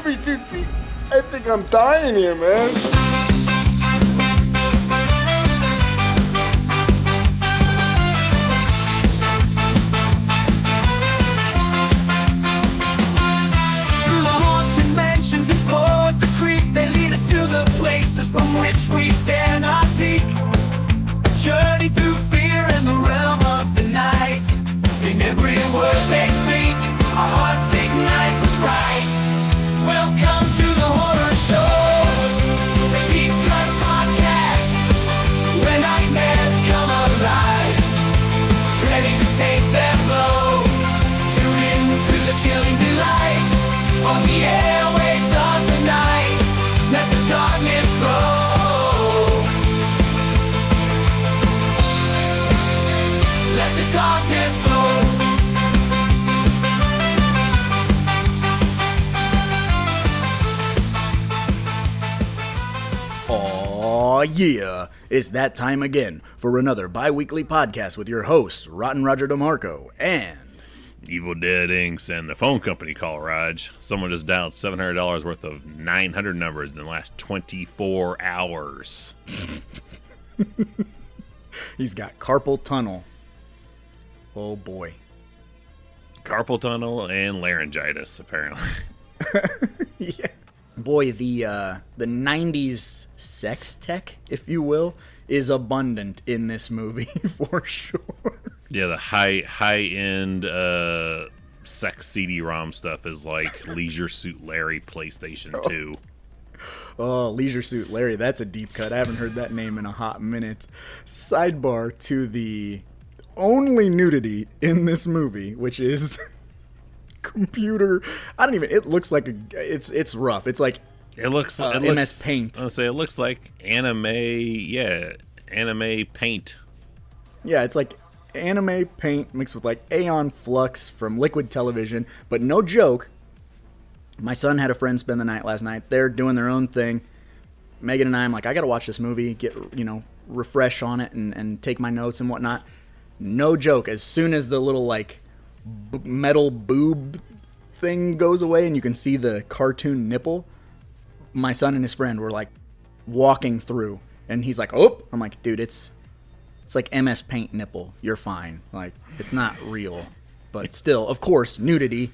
happy to be. I think I'm dying here, man. Through the haunted mansions and floors, the creek, they lead us to the places from which we dare not peek. A journey through fear and the realm of the night. In every word they speak, our hearts ignite with fright. Welcome to the horror show, the Deep Cut Podcast, where nightmares come alive, ready to take their blow. Tune in to the chilling delight on the airwaves of the night. Let the darkness grow. Let the darkness grow. Aw, yeah, it's that time again for another bi-weekly podcast with your hosts, Rotten Roger DeMarco and... Evil Dead Inc. and the phone company call, Raj. Someone just dialed $700 worth of 900 numbers in the last 24 hours. He's got carpal tunnel. Oh, boy. Carpal tunnel and laryngitis, apparently. Yeah. Boy, the 90s sex tech, if you will, is abundant in this movie, for sure. Yeah, the high-end sex CD-ROM stuff is like Leisure Suit Larry PlayStation 2. Oh, Leisure Suit Larry, that's a deep cut. I haven't heard that name in a hot minute. Sidebar to the only nudity in this movie, which is computer. It looks like it's rough. It's like It looks MS Paint. I was say it looks like anime paint. Yeah, it's like anime paint mixed with like Aeon Flux from Liquid Television. But no joke, my son had a friend spend the night last night. They're doing their own thing. Megan and I, I'm like, I gotta watch this movie, get, refresh on it and take my notes and whatnot. No joke, as soon as the little like metal boob thing goes away and you can see the cartoon nipple, my son and his friend were like walking through and he's like, oh, I'm like, dude, it's like MS Paint nipple. You're fine. Like, it's not real. But still, of course, nudity.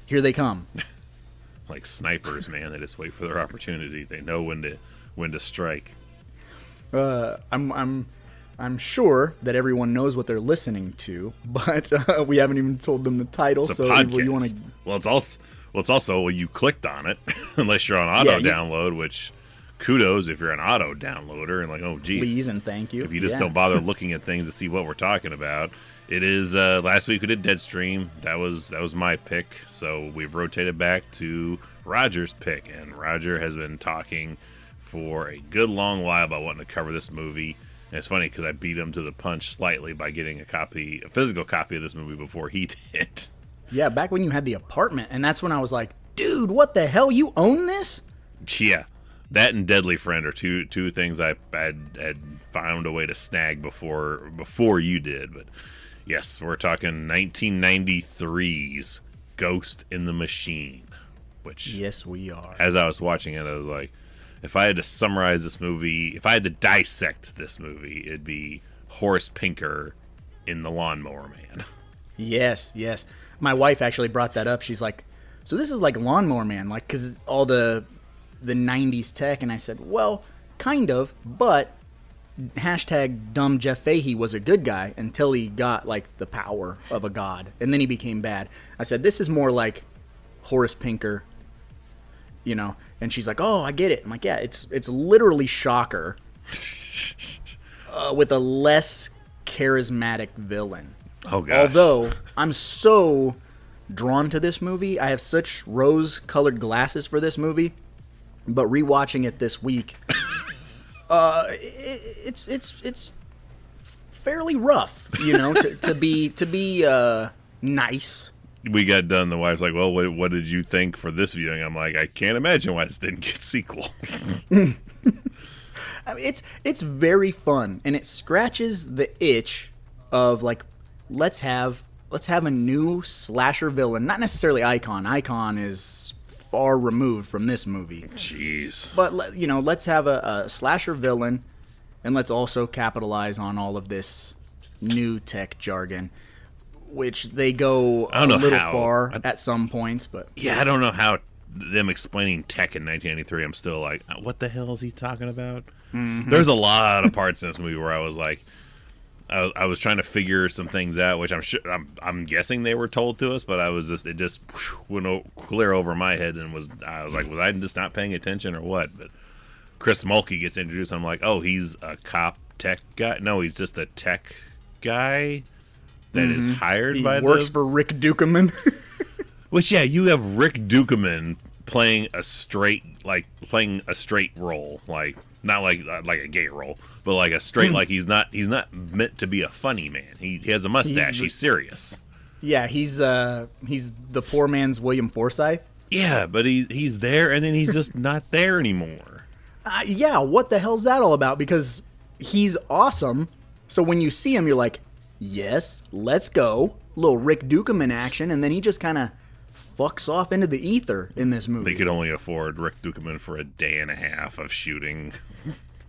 Here they come. Like snipers, man. They just wait for their opportunity. They know when to strike. I'm sure that everyone knows what they're listening to, but we haven't even told them the title. It's a so podcast. you want to? Well, it's also you clicked on it, unless you're on auto download, which kudos if you're an auto downloader and like, oh geez, please and thank you. If you just don't bother looking at things to see what we're talking about. It is last week we did Deadstream. That was my pick. So we've rotated back to Roger's pick, and Roger has been talking for a good long while about wanting to cover this movie. And it's funny because I beat him to the punch slightly by getting a physical copy of this movie before he did. Yeah, back when you had the apartment, and that's when I was like, dude, what the hell? You own this? Yeah, that and Deadly Friend are two things I had found a way to snag before you did. But yes, we're talking 1993's Ghost in the Machine, which, yes, we are. As I was watching it, I was like, if I had to summarize this movie, if I had to dissect this movie, it'd be Horace Pinker in The Lawnmower Man. Yes. My wife actually brought that up. She's like, so this is like Lawnmower Man, like, because all the 90s tech. And I said, well, kind of, but hashtag dumb Jeff Fahey was a good guy until he got, like, the power of a god. And then he became bad. I said, this is more like Horace Pinker, And she's like, oh, I get it. I'm like, yeah, it's literally Shocker with a less charismatic villain. Oh, gosh. Although, I'm so drawn to this movie. I have such rose-colored glasses for this movie. But rewatching it this week, it's fairly rough, to be nice. We got done. The wife's like, well, what did you think for this viewing? I'm like, I can't imagine why this didn't get sequels. I mean, it's very fun, and it scratches the itch of, like, let's have a new slasher villain. Not necessarily Icon. Icon is far removed from this movie. Jeez. But let's have a slasher villain, and let's also capitalize on all of this new tech jargon, which they go a little far at some points. But yeah, I don't know how them explaining tech in 1993. I'm still like, what the hell is he talking about? Mm-hmm. There's a lot of parts in this movie where I was like, I was trying to figure some things out, which I'm guessing they were told to us, but it just went clear over my head, and I was like, was I just not paying attention or what? But Chris Mulkey gets introduced, and I'm like, oh, he's a cop tech guy? No, he's just a tech guy that is hired by He works for Rick Dukeman. Which, yeah, you have Rick Dukeman playing a straight role, like not like a gay role, but like a straight, like he's not meant to be a funny man. He has a mustache. He's serious. Yeah, he's the poor man's William Forsythe. Yeah, but he's there, and then he's just not there anymore. Yeah, what the hell's that all about? Because he's awesome. So when you see him, you're like, yes, let's go. Little Rick Dukeman action, and then he just kind of fucks off into the ether in this movie. They could only afford Rick Dukeman for a day and a half of shooting.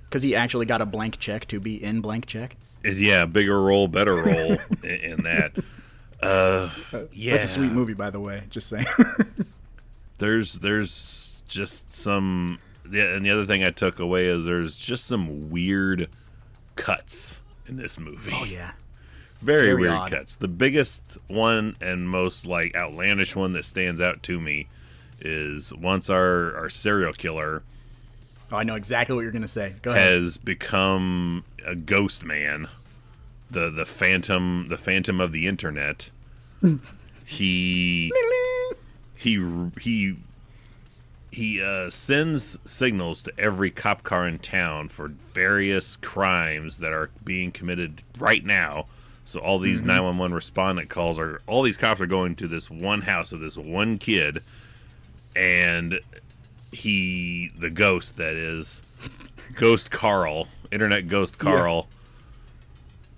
Because he actually got a blank check to be in blank check. Yeah, bigger role, better role in that. Yeah, that's a sweet movie, by the way. Just saying. There's just some. Yeah, and the other thing I took away is there's just some weird cuts in this movie. Oh yeah. Very weird odd cuts. The biggest one and most like outlandish one that stands out to me is once our serial killer. Oh, I know exactly what you're gonna say. Go ahead. Has become a ghost man, the phantom of the internet. He sends signals to every cop car in town for various crimes that are being committed right now. So all these 911 respondent calls all these cops are going to this one house of this one kid, and the ghost that is, Ghost Carl, Internet Ghost Carl,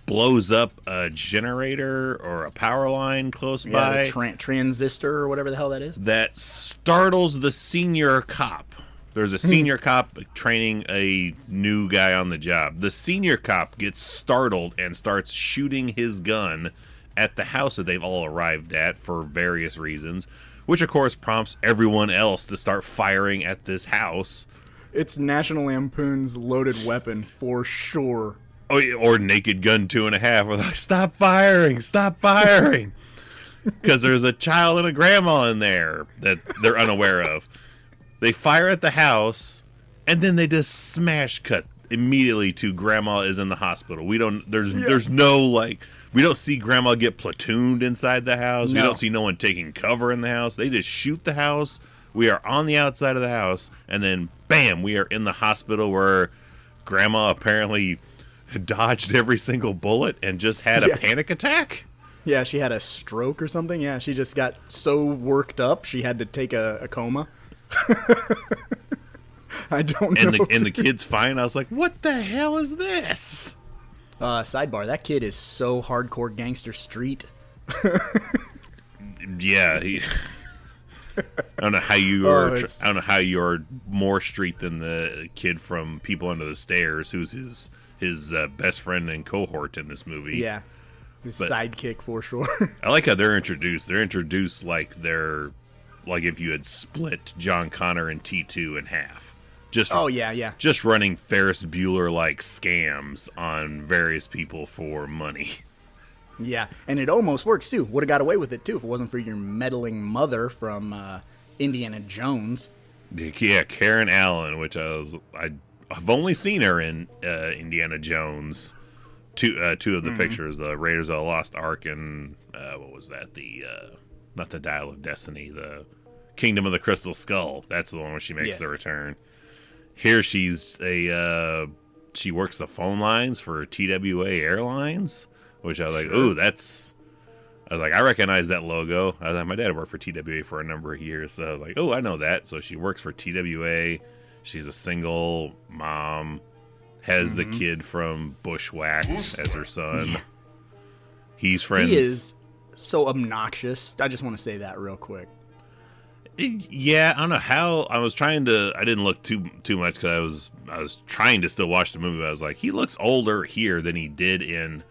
blows up a generator or a power line close by. Transistor or whatever the hell that is. That startles the senior cop. There's a senior cop training a new guy on the job. The senior cop gets startled and starts shooting his gun at the house that they've all arrived at for various reasons, which of course prompts everyone else to start firing at this house. It's National Lampoon's Loaded Weapon for sure. Oh, or Naked Gun 2.5, where they're like, stop firing, stop firing. Because there's a child and a grandma in there that they're unaware of. They fire at the house, and then they just smash cut immediately to grandma is in the hospital. There's no, like, we don't see grandma get platooned inside the house. No. We don't see no one taking cover in the house. They just shoot the house. We are on the outside of the house, and then, bam, we are in the hospital where grandma apparently dodged every single bullet and just had a panic attack. Yeah, she had a stroke or something. Yeah, she just got so worked up she had to take a coma. I don't know. And the kid's fine. I was like, what the hell is this? Sidebar, that kid is so hardcore gangster street. Yeah, I don't know how you are. I don't know how you're more street than the kid from People Under the Stairs, who's his best friend and cohort in this movie. Yeah, his sidekick for sure. I like how they're introduced. They're introduced like they're like if you had split John Connor and T2 in half. Just Just running Ferris Bueller like scams on various people for money. Yeah, and it almost works too. Would have got away with it too if it wasn't for your meddling mother from Indiana Jones. Yeah, Karen Allen, which I've only seen her in Indiana Jones. Two of the pictures, the Raiders of the Lost Ark and what was that? Not the Dial of Destiny, the Kingdom of the Crystal Skull. That's the one where she makes the return. Here she works the phone lines for TWA Airlines, which I was like, ooh, I recognize that logo. I was like, my dad worked for TWA for a number of years, so I was like, oh, I know that. So she works for TWA. She's a single mom, has the kid from Bushwhacked as her son. He's friends. He is so obnoxious. I just want to say that real quick. Yeah, I don't know how. I was trying to. I didn't look too much because I was trying to still watch the movie. But I was like, he looks older here than he did in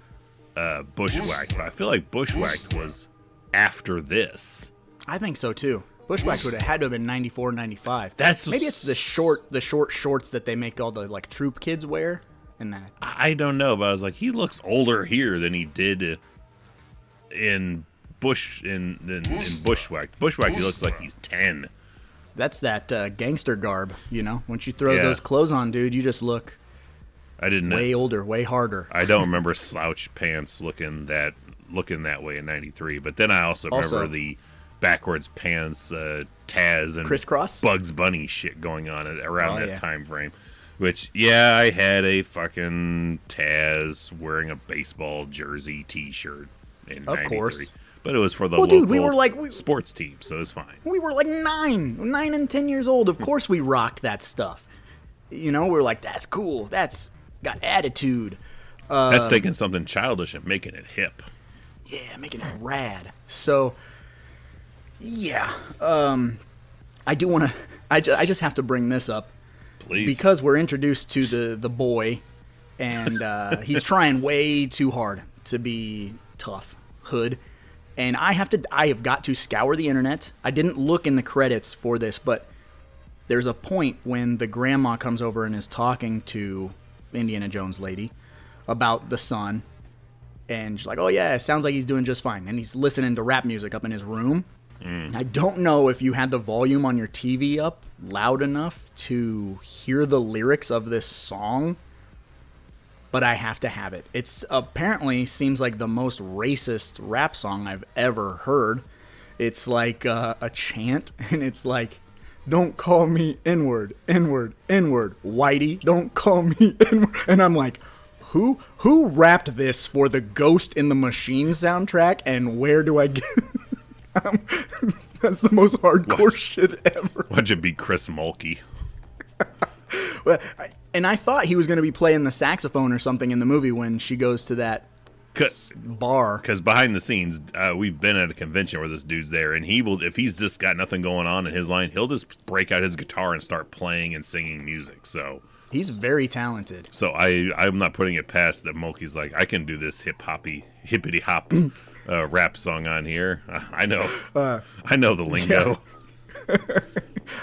Bushwhacked. But I feel like Bushwhacked was after this. I think so too. Bushwhacked would have had to have been 94, 95. That's Maybe it's the short shorts that they make all the like troop kids wear and that. I don't know, but I was like, he looks older here than he did in Bushwhacked. Bushwhacked, he looks like he's 10. That's that gangster garb, you know. Once you throw Yeah. those clothes on, dude, you just look I didn't. way older, way harder. I don't remember slouch pants looking that way in '93. But then I also remember the backwards pants, Taz and Crisscross? Bugs Bunny shit going on around Oh, that yeah. time frame. Which, yeah, I had a fucking Taz wearing a baseball jersey T-shirt in Of '93. course. But it was for the Well, local dude, we were like sports team, so it was fine. we were like 9 and 10 years old. Of course we rocked that stuff. You know, we were like, that's cool. That's got attitude. That's taking something childish and making it hip. Yeah, making it rad. So, yeah. I do want to. I just have to bring this up Please. because we're introduced to the boy, and he's trying way too hard to be tough hood, and I have got to scour the internet. I didn't look in the credits for this, but there's a point when the grandma comes over and is talking to Indiana Jones lady about the son, and she's like, "Oh yeah, it sounds like he's doing just fine," and he's listening to rap music up in his room. I don't know if you had the volume on your TV up loud enough to hear the lyrics of this song, but I have to have it. It's apparently seems like the most racist rap song I've ever heard. It's like a chant, and it's like, "Don't call me N-word, N-word, N-word, Whitey, don't call me N-word." And I'm like, who rapped this for the Ghost in the Machine soundtrack, and where do I get... That's the most hardcore shit ever. Why'd you be Chris Mulkey? And I thought he was going to be playing the saxophone or something in the movie when she goes to that bar. Because behind the scenes, we've been at a convention where this dude's there, and he will, if he's just got nothing going on in his line, he'll just break out his guitar and start playing and singing music. So He's very talented. So I'm not putting it past that Mulkey's like, I can do this hippity hop rap song on here. I know the lingo. Yeah.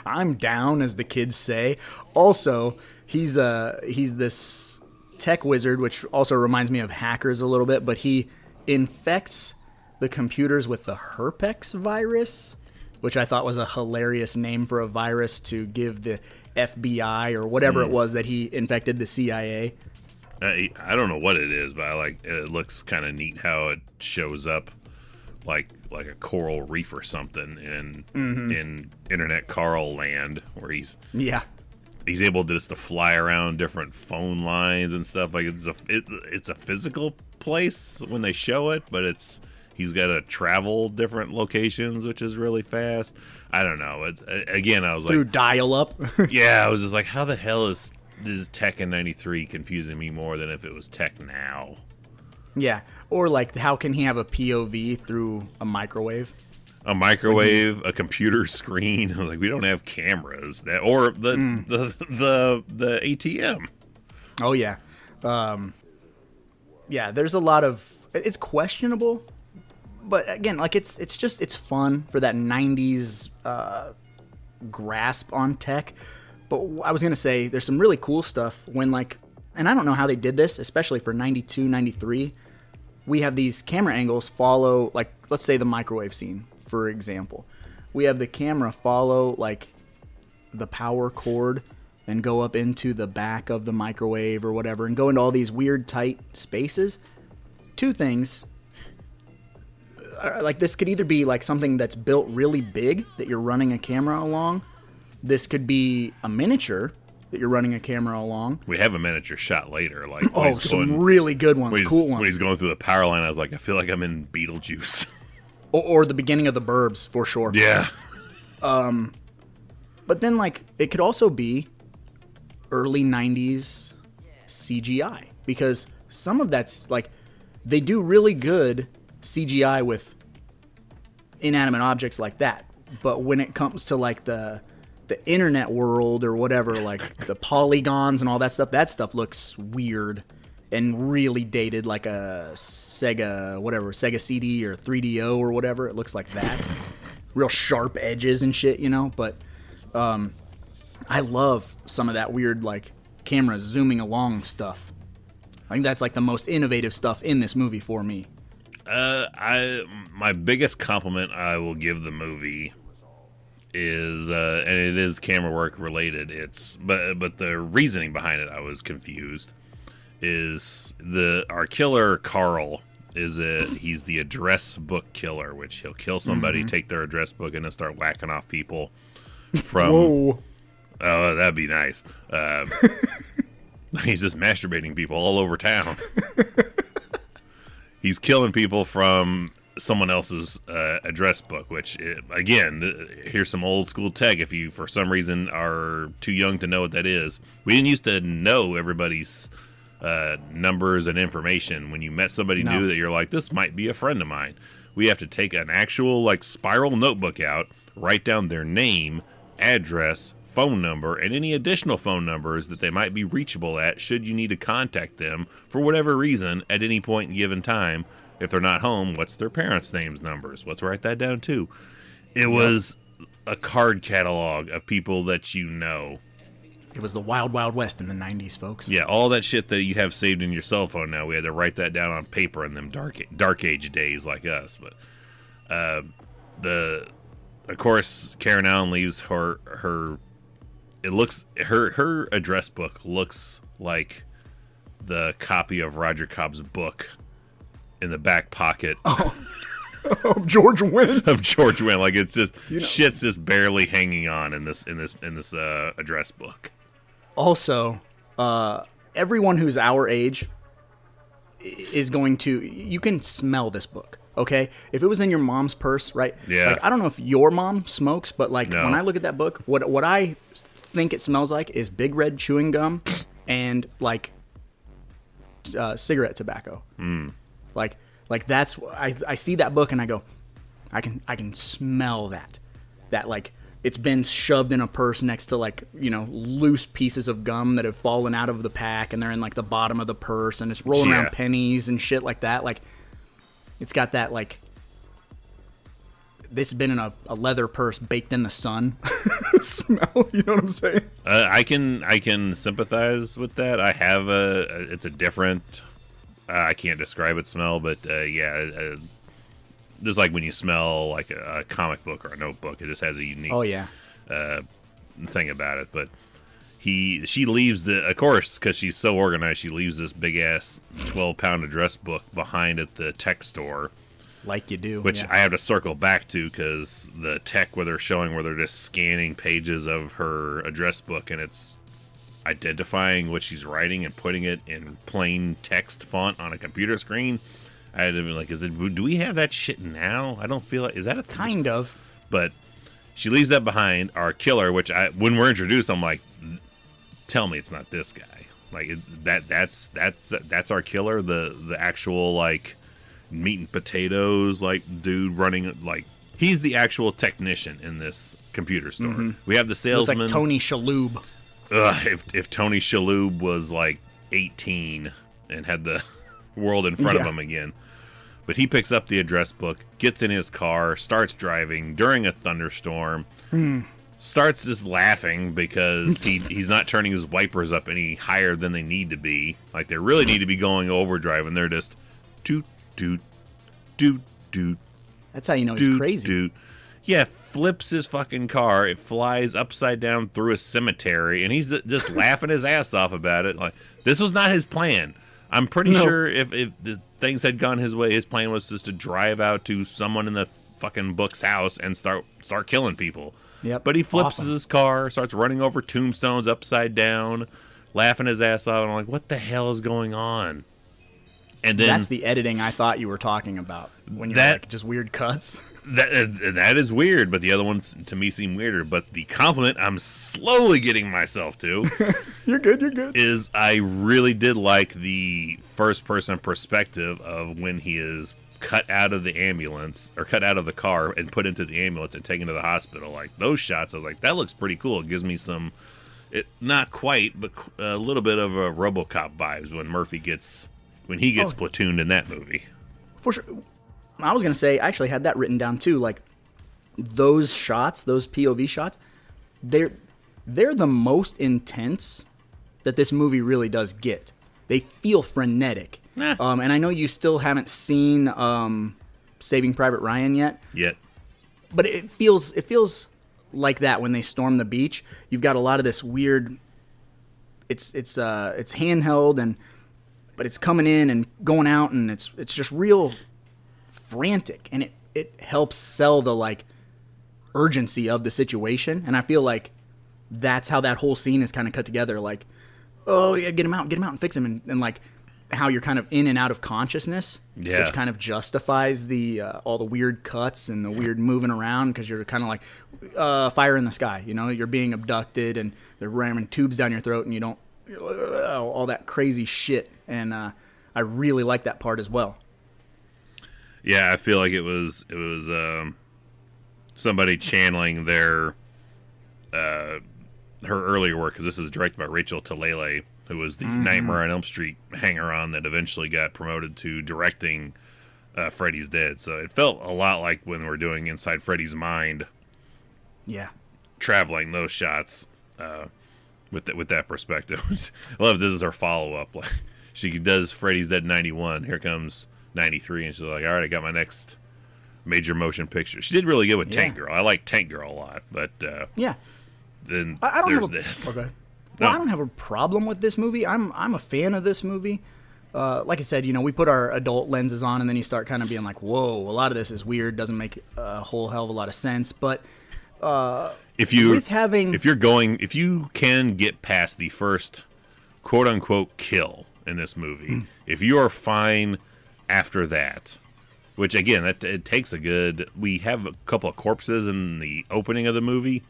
I'm down, as the kids say. Also, he's this tech wizard, which also reminds me of hackers a little bit, but he infects the computers with the herpes virus, which I thought was a hilarious name for a virus to give the FBI or whatever it was that he infected the CIA. I don't know what it is, but I like it. Looks kind of neat how it shows up like a coral reef or something in Internet Carl land, where he's able to just to fly around different phone lines and stuff. Like it's a physical place when they show it, but he's got to travel different locations, which is really fast. I don't know. Again, I was through like, dial-up. yeah, I was just like, how the hell is Tech in '93 confusing me more than if it was Tech now? Yeah, or like, how can he have a POV through a microwave? A microwave, a computer screen. I was like, we don't have cameras or the ATM. Oh yeah, yeah. There's a lot of, it's questionable, but again, like it's fun for that '90s grasp on tech. But I was gonna say, there's some really cool stuff when and I don't know how they did this, especially for '92, '93. We have these camera angles follow, like, let's say the microwave scene, for example. We have the camera follow, like, the power cord and go up into the back of the microwave or whatever and go into all these weird, tight spaces. Two things. Like, this could either be, like, something that's built really big that you're running a camera along. This could be a miniature that you're running a camera along. We have a miniature shot later. Like, some really good ones, cool ones. When he's going through the power line, I was like, I feel like I'm in Beetlejuice. Or the beginning of The Burbs, for sure. Yeah. But then, like, it could also be early 90s CGI. Because some of that's, like, they do really good CGI with inanimate objects like that. But when it comes to like the internet world or whatever, like the polygons and all that stuff looks weird and really dated, like a Sega CD or 3DO or whatever. It looks like that. Real sharp edges and shit, you know? But I love some of that weird, like, camera zooming along stuff. I think that's like the most innovative stuff in this movie for me. My biggest compliment I will give the movie is, and it is camera work related. But the reasoning behind it, I was confused. Is our killer Carl? He's the address book killer, which he'll kill somebody, take their address book, and then start whacking off people. Whoa! Oh, that'd be nice. He's just masturbating people all over town. He's killing people from someone else's address book, which, again, here's some old school tech. If you, for some reason, are too young to know what that is. We didn't used to know everybody's numbers and information. When you met somebody new that you're like, this might be a friend of mine, we have to take an actual, like, spiral notebook out, write down their name, address, phone number, and any additional phone numbers that they might be reachable at should you need to contact them for whatever reason at any point in given time. If they're not home, what's their parents' names, numbers? Let's write that down too. It was a card catalog of people that you know. It was the Wild Wild West in the 90s, folks. Yeah, all that shit that you have saved in your cell phone now, we had to write that down on paper in them dark age days like us. But of course, Karen Allen leaves her address book looks like the copy of Roger Cobb's book in the back pocket Of George Wendt. of George Wendt. Like, it's just shit's just barely hanging on in this address book. Also, everyone who's our age is going to, you can smell this book. Okay, if it was in your mom's purse, right? Yeah. Like, I don't know if your mom smokes, but like No. when I look at that book, what I think it smells like is Big Red chewing gum and like cigarette tobacco. Like that's, I see that book and I go, I can smell that like it's been shoved in a purse next to, like, you know, loose pieces of gum that have fallen out of the pack and they're in like the bottom of the purse and it's rolling around pennies and shit like that. Like, it's got that, like, this has been in a leather purse baked in the sun smell. You know what I'm saying? I can sympathize with that. I have it's a different, I can't describe its smell, but just like when you smell like a comic book or a notebook, it just has a unique thing about it. But she leaves of course, because she's so organized, she leaves this big ass 12-pound address book behind at the tech store. Like you do. Which I have to circle back to, because the tech where they're showing where they're just scanning pages of her address book and it's identifying what she's writing and putting it in plain text font on a computer screen. I had to be like, do we have that shit now? I don't feel like, is that a thing? Kind of. But she leaves that behind. Our killer, which when we're introduced, I'm like, tell me it's not this guy. Like, that's our killer, the actual, like, meat and potatoes, like, dude running, like, he's the actual technician in this computer store. Mm-hmm. We have the salesman. Looks like Tony Shalhoub. If Tony Shalhoub was like 18 and had the world in front of him again. But he picks up the address book, gets in his car, starts driving during a thunderstorm, starts just laughing because he's not turning his wipers up any higher than they need to be. Like, they really need to be going overdrive, and they're just toot, toot, toot, toot. That's how you know he's crazy. Toot. Yeah, flips his fucking car. It flies upside down through a cemetery, and he's just laughing his ass off about it. Like, this was not his plan. I'm pretty sure if the things had gone his way, his plan was just to drive out to someone in the fucking book's house and start killing people. Yep. But he flips his car, starts running over tombstones upside down, laughing his ass off. And I'm like, what the hell is going on? And then that's the editing I thought you were talking about when you're like just weird cuts. That is weird, but the other ones to me seem weirder. But the compliment I'm slowly getting myself to you're good is I really did like the first person perspective of when he is cut out of the ambulance or cut out of the car and put into the ambulance and taken to the hospital. Like those shots, I was like, that looks pretty cool. It gives me some, not quite, but a little bit of a RoboCop vibes when he gets platooned in that movie. For sure. I was gonna say, I actually had that written down too. Like those shots, those POV shots, they're the most intense that this movie really does get. They feel frenetic. And I know you still haven't seen Saving Private Ryan yet. But it feels like that when they storm the beach. You've got a lot of this weird. It's handheld but it's coming in and going out, and it's just real frantic, and it helps sell the like urgency of the situation. And I feel like that's how that whole scene is kind of cut together. Like, oh yeah, get him out and fix him, and like how you're kind of in and out of consciousness, which kind of justifies the all the weird cuts and the weird moving around, because you're kind of like fire in the sky, you know, you're being abducted and they're ramming tubes down your throat and you don't all that crazy shit. And I really like that part as well. Yeah, I feel like it was somebody channeling her earlier work, because this is directed by Rachel Talalay, who was the Nightmare on Elm Street hanger-on that eventually got promoted to directing Freddy's Dead. So it felt a lot like when we're doing Inside Freddy's Mind. Yeah. Traveling those shots with that perspective. I love this is her follow-up. Like, she does Freddy's Dead 91. Here comes 93, and she's like, all right, I got my next major motion picture. She did really good with Tank Girl. I like Tank Girl a lot, but then I don't there's have this. Okay. Well, I don't have a problem with this movie. I'm a fan of this movie. Like I said, you know, we put our adult lenses on, and then you start kind of being like, whoa, a lot of this is weird, doesn't make a whole hell of a lot of sense. But if you can get past the first quote unquote kill in this movie, if you are fine after that, which again, it takes a good. We have a couple of corpses in the opening of the movie,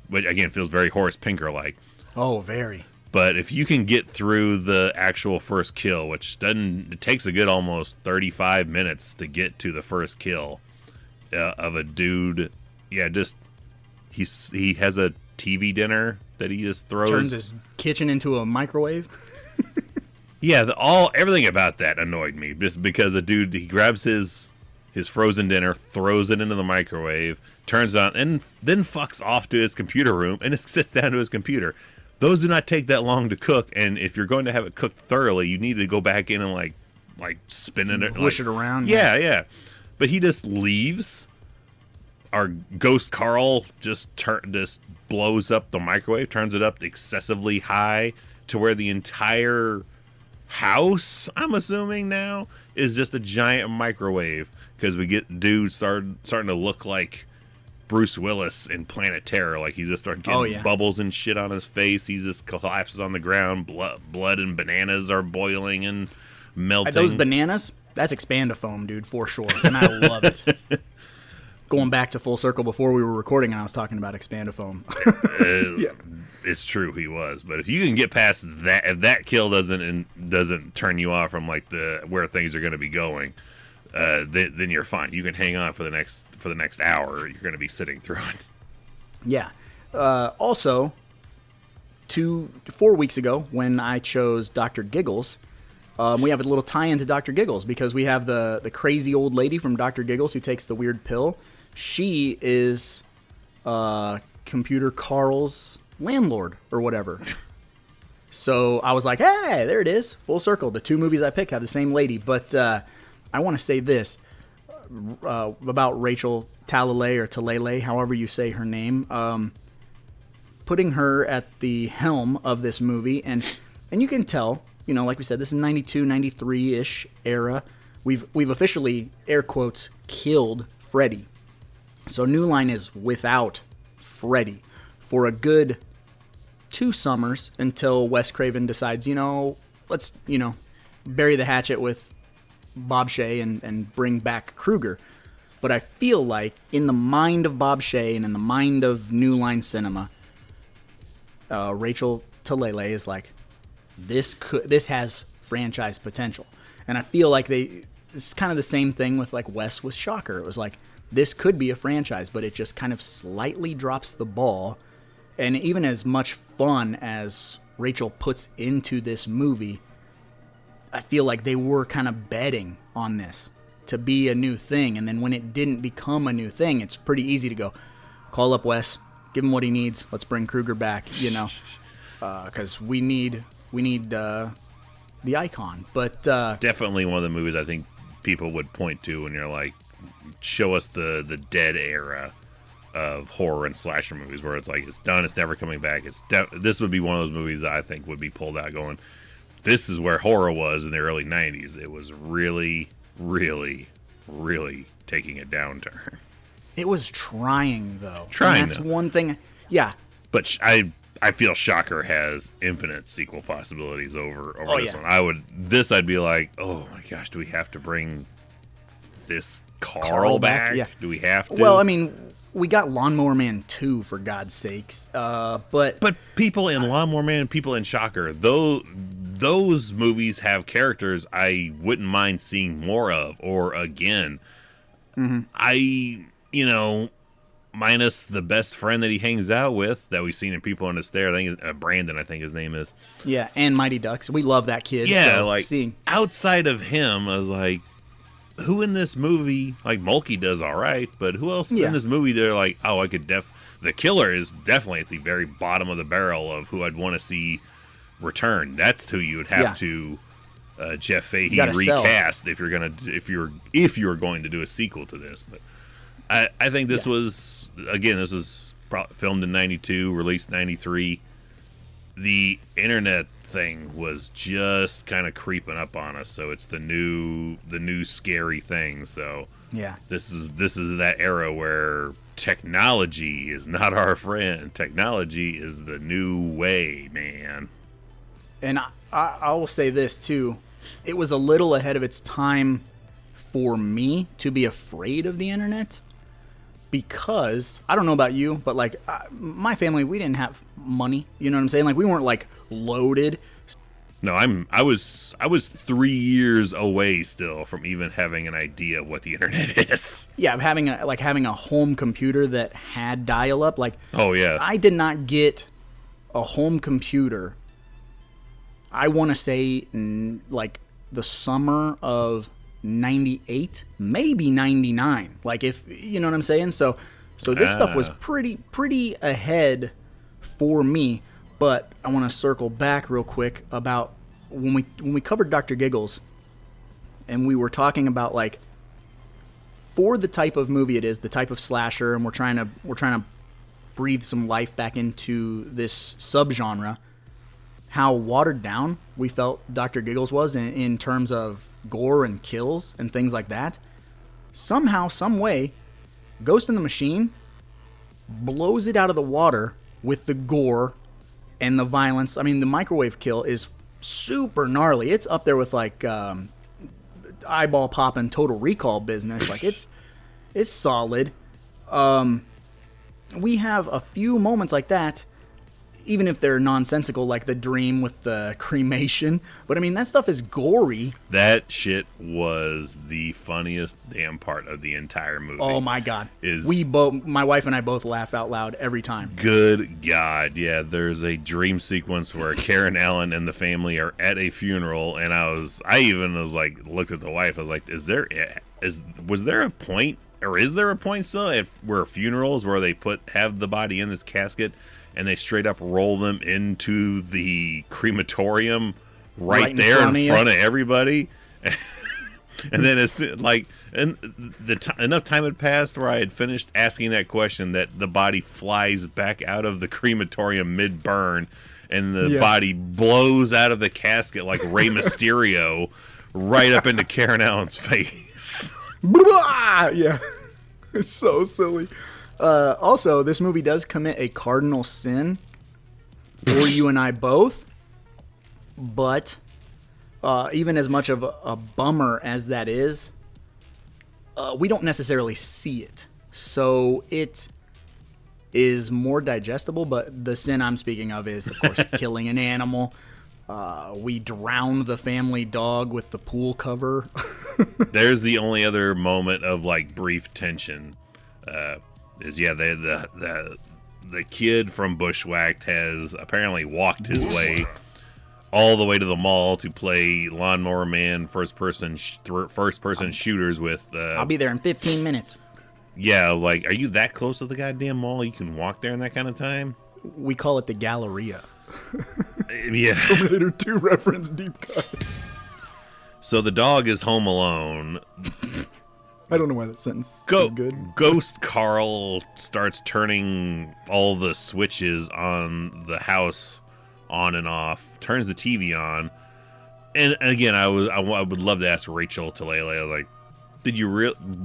which again feels very Horace Pinker like. Oh, very. But if you can get through the actual first kill, which it takes a good almost 35 minutes to get to the first kill of a dude. Yeah, just he has a TV dinner that he just throws. Turns his kitchen into a microwave. Yeah, everything about that annoyed me, just because the dude, he grabs his frozen dinner, throws it into the microwave, turns it on, and then fucks off to his computer room and just sits down to his computer. Those do not take that long to cook, and if you're going to have it cooked thoroughly, you need to go back in and like spin it, push it around. Yeah. But he just leaves. Our ghost Carl just blows up the microwave, turns it up excessively high to where the entire house, I'm assuming now, is just a giant microwave, because we get dudes starting to look like Bruce Willis in Planet Terror. Like, he just starts getting bubbles and shit on his face. He just collapses on the ground. Blood and bananas are boiling and melting. Those bananas, that's Expandofoam, dude, for sure. And I love it. Going back to full circle, before we were recording and I was talking about Expandofoam. It's true, he was. But if you can get past that, if that kill doesn't turn you off from like where things are going to be going, then you're fine. You can hang on for the next hour. You're going to be sitting through it. Yeah. Also, 4 weeks ago, when I chose Dr. Giggles, we have a little tie-in to Dr. Giggles, because we have the crazy old lady from Dr. Giggles who takes the weird pill. She is Computer Carl's landlord or whatever. So I was like, hey, there it is. Full circle. The two movies I pick have the same lady. But I want to say this about Rachel Talalay, or Talalay, however you say her name. Putting her at the helm of this movie, and you can tell, you know, like we said, this is 92, 93-ish era. We've officially, air quotes, killed Freddy. So New Line is without Freddy for a good 2 summers, until Wes Craven decides, let's, bury the hatchet with Bob Shea and bring back Krueger. But I feel like in the mind of Bob Shea and in the mind of New Line Cinema, Rachel Talalay is like, this has franchise potential. And I feel like it's kind of the same thing with like Wes with Shocker. It was like, this could be a franchise, but it just kind of slightly drops the ball. And even as much fun as Rachel puts into this movie, I feel like they were kind of betting on this to be a new thing. And then when it didn't become a new thing, it's pretty easy to go, call up Wes, give him what he needs. Let's bring Kruger back, you know, because we need the icon. But definitely one of the movies I think people would point to when you're like, show us the dead era of horror and slasher movies, where it's like, it's done, it's never coming back. This would be one of those movies that I think would be pulled out going, this is where horror was in the early 90s. It was really, really, really taking a downturn. it was trying, though. Trying, and that's though. one thing. Yeah. But I feel Shocker has infinite sequel possibilities over this one. I'd be like, oh my gosh, do we have to bring this Carl back? Yeah. Do we have to? Well, I mean, we got Lawnmower Man 2, for God's sakes. But people in Lawnmower Man and people in Shocker, those movies have characters I wouldn't mind seeing more of or again. Mm-hmm. Minus the best friend that he hangs out with that we've seen in People on the Stair. I think Brandon, I think his name is. Yeah, and Mighty Ducks. We love that kid. Yeah, so like outside of him, I was like, who in this movie? Like Mulkey does all right, but who else in this movie? They're like, oh, I could the killer is definitely at the very bottom of the barrel of who I'd want to see return. That's who you would have to Jeff Fahey recast if you're going to do a sequel to this. But I think this was filmed in 92, released 93. The internet thing was just kind of creeping up on us, so it's the new scary thing. So yeah, this is that era where technology is not our friend. Technology is the new way, man. And I will say this too, it was a little ahead of its time for me to be afraid of the internet, because I don't know about you, but like my family, we didn't have money. You know what I'm saying? Like we weren't like loaded. No, I was 3 years away still from even having an idea of what the internet is. Yeah, having a home computer that had dial-up. Like, oh yeah, I did not get a home computer. I want to say like the summer of 98, maybe 99. Like, if you know what I'm saying. So this stuff was pretty ahead for me. But I want to circle back real quick about when we covered Dr. Giggles, and we were talking about like, for the type of movie it is, the type of slasher, and we're trying to breathe some life back into this subgenre. How watered down we felt Dr. Giggles was in terms of gore and kills and things like that. Somehow, some way, Ghost in the Machine blows it out of the water with the gore and the violence. I mean, the microwave kill is super gnarly. It's up there with like eyeball popping Total Recall business. Like it's solid. We have a few moments like that, even if they're nonsensical, like the dream with the cremation. But I mean, that stuff is gory. That shit was the funniest damn part of the entire movie. Oh my God. My wife and I both laugh out loud every time. Good God. Yeah, there's a dream sequence where Karen Allen and the family are at a funeral, and I even was like, looked at the wife, I was like, was there a point, or is there a point still where funerals where they have the body in this casket and they straight up roll them into the crematorium right there in front of everybody? And then it's like, enough time had passed where I had finished asking that question that the body flies back out of the crematorium mid-burn, and the body blows out of the casket like Rey Mysterio right up into Karen Allen's face. Yeah. It's so silly. Also, this movie does commit a cardinal sin for you and I both, but even as much of a bummer as that is, we don't necessarily see it. So it is more digestible, but the sin I'm speaking of is, of course, killing an animal. We drown the family dog with the pool cover. There's the only other moment of like brief tension. The kid from Bushwhacked has apparently walked his way all the way to the mall to play Lawnmower Man first person shooters with. I'll be there in 15 minutes. Yeah, like, are you that close to the goddamn mall? You can walk there in that kind of time? We call it the Galleria. Yeah. Terminator 2 reference deep cut. So the dog is home alone. I don't know why that sentence is good. Ghost Carl starts turning all the switches on the house on and off, turns the TV on. And again, I would love to ask Rachel Talele, I was like,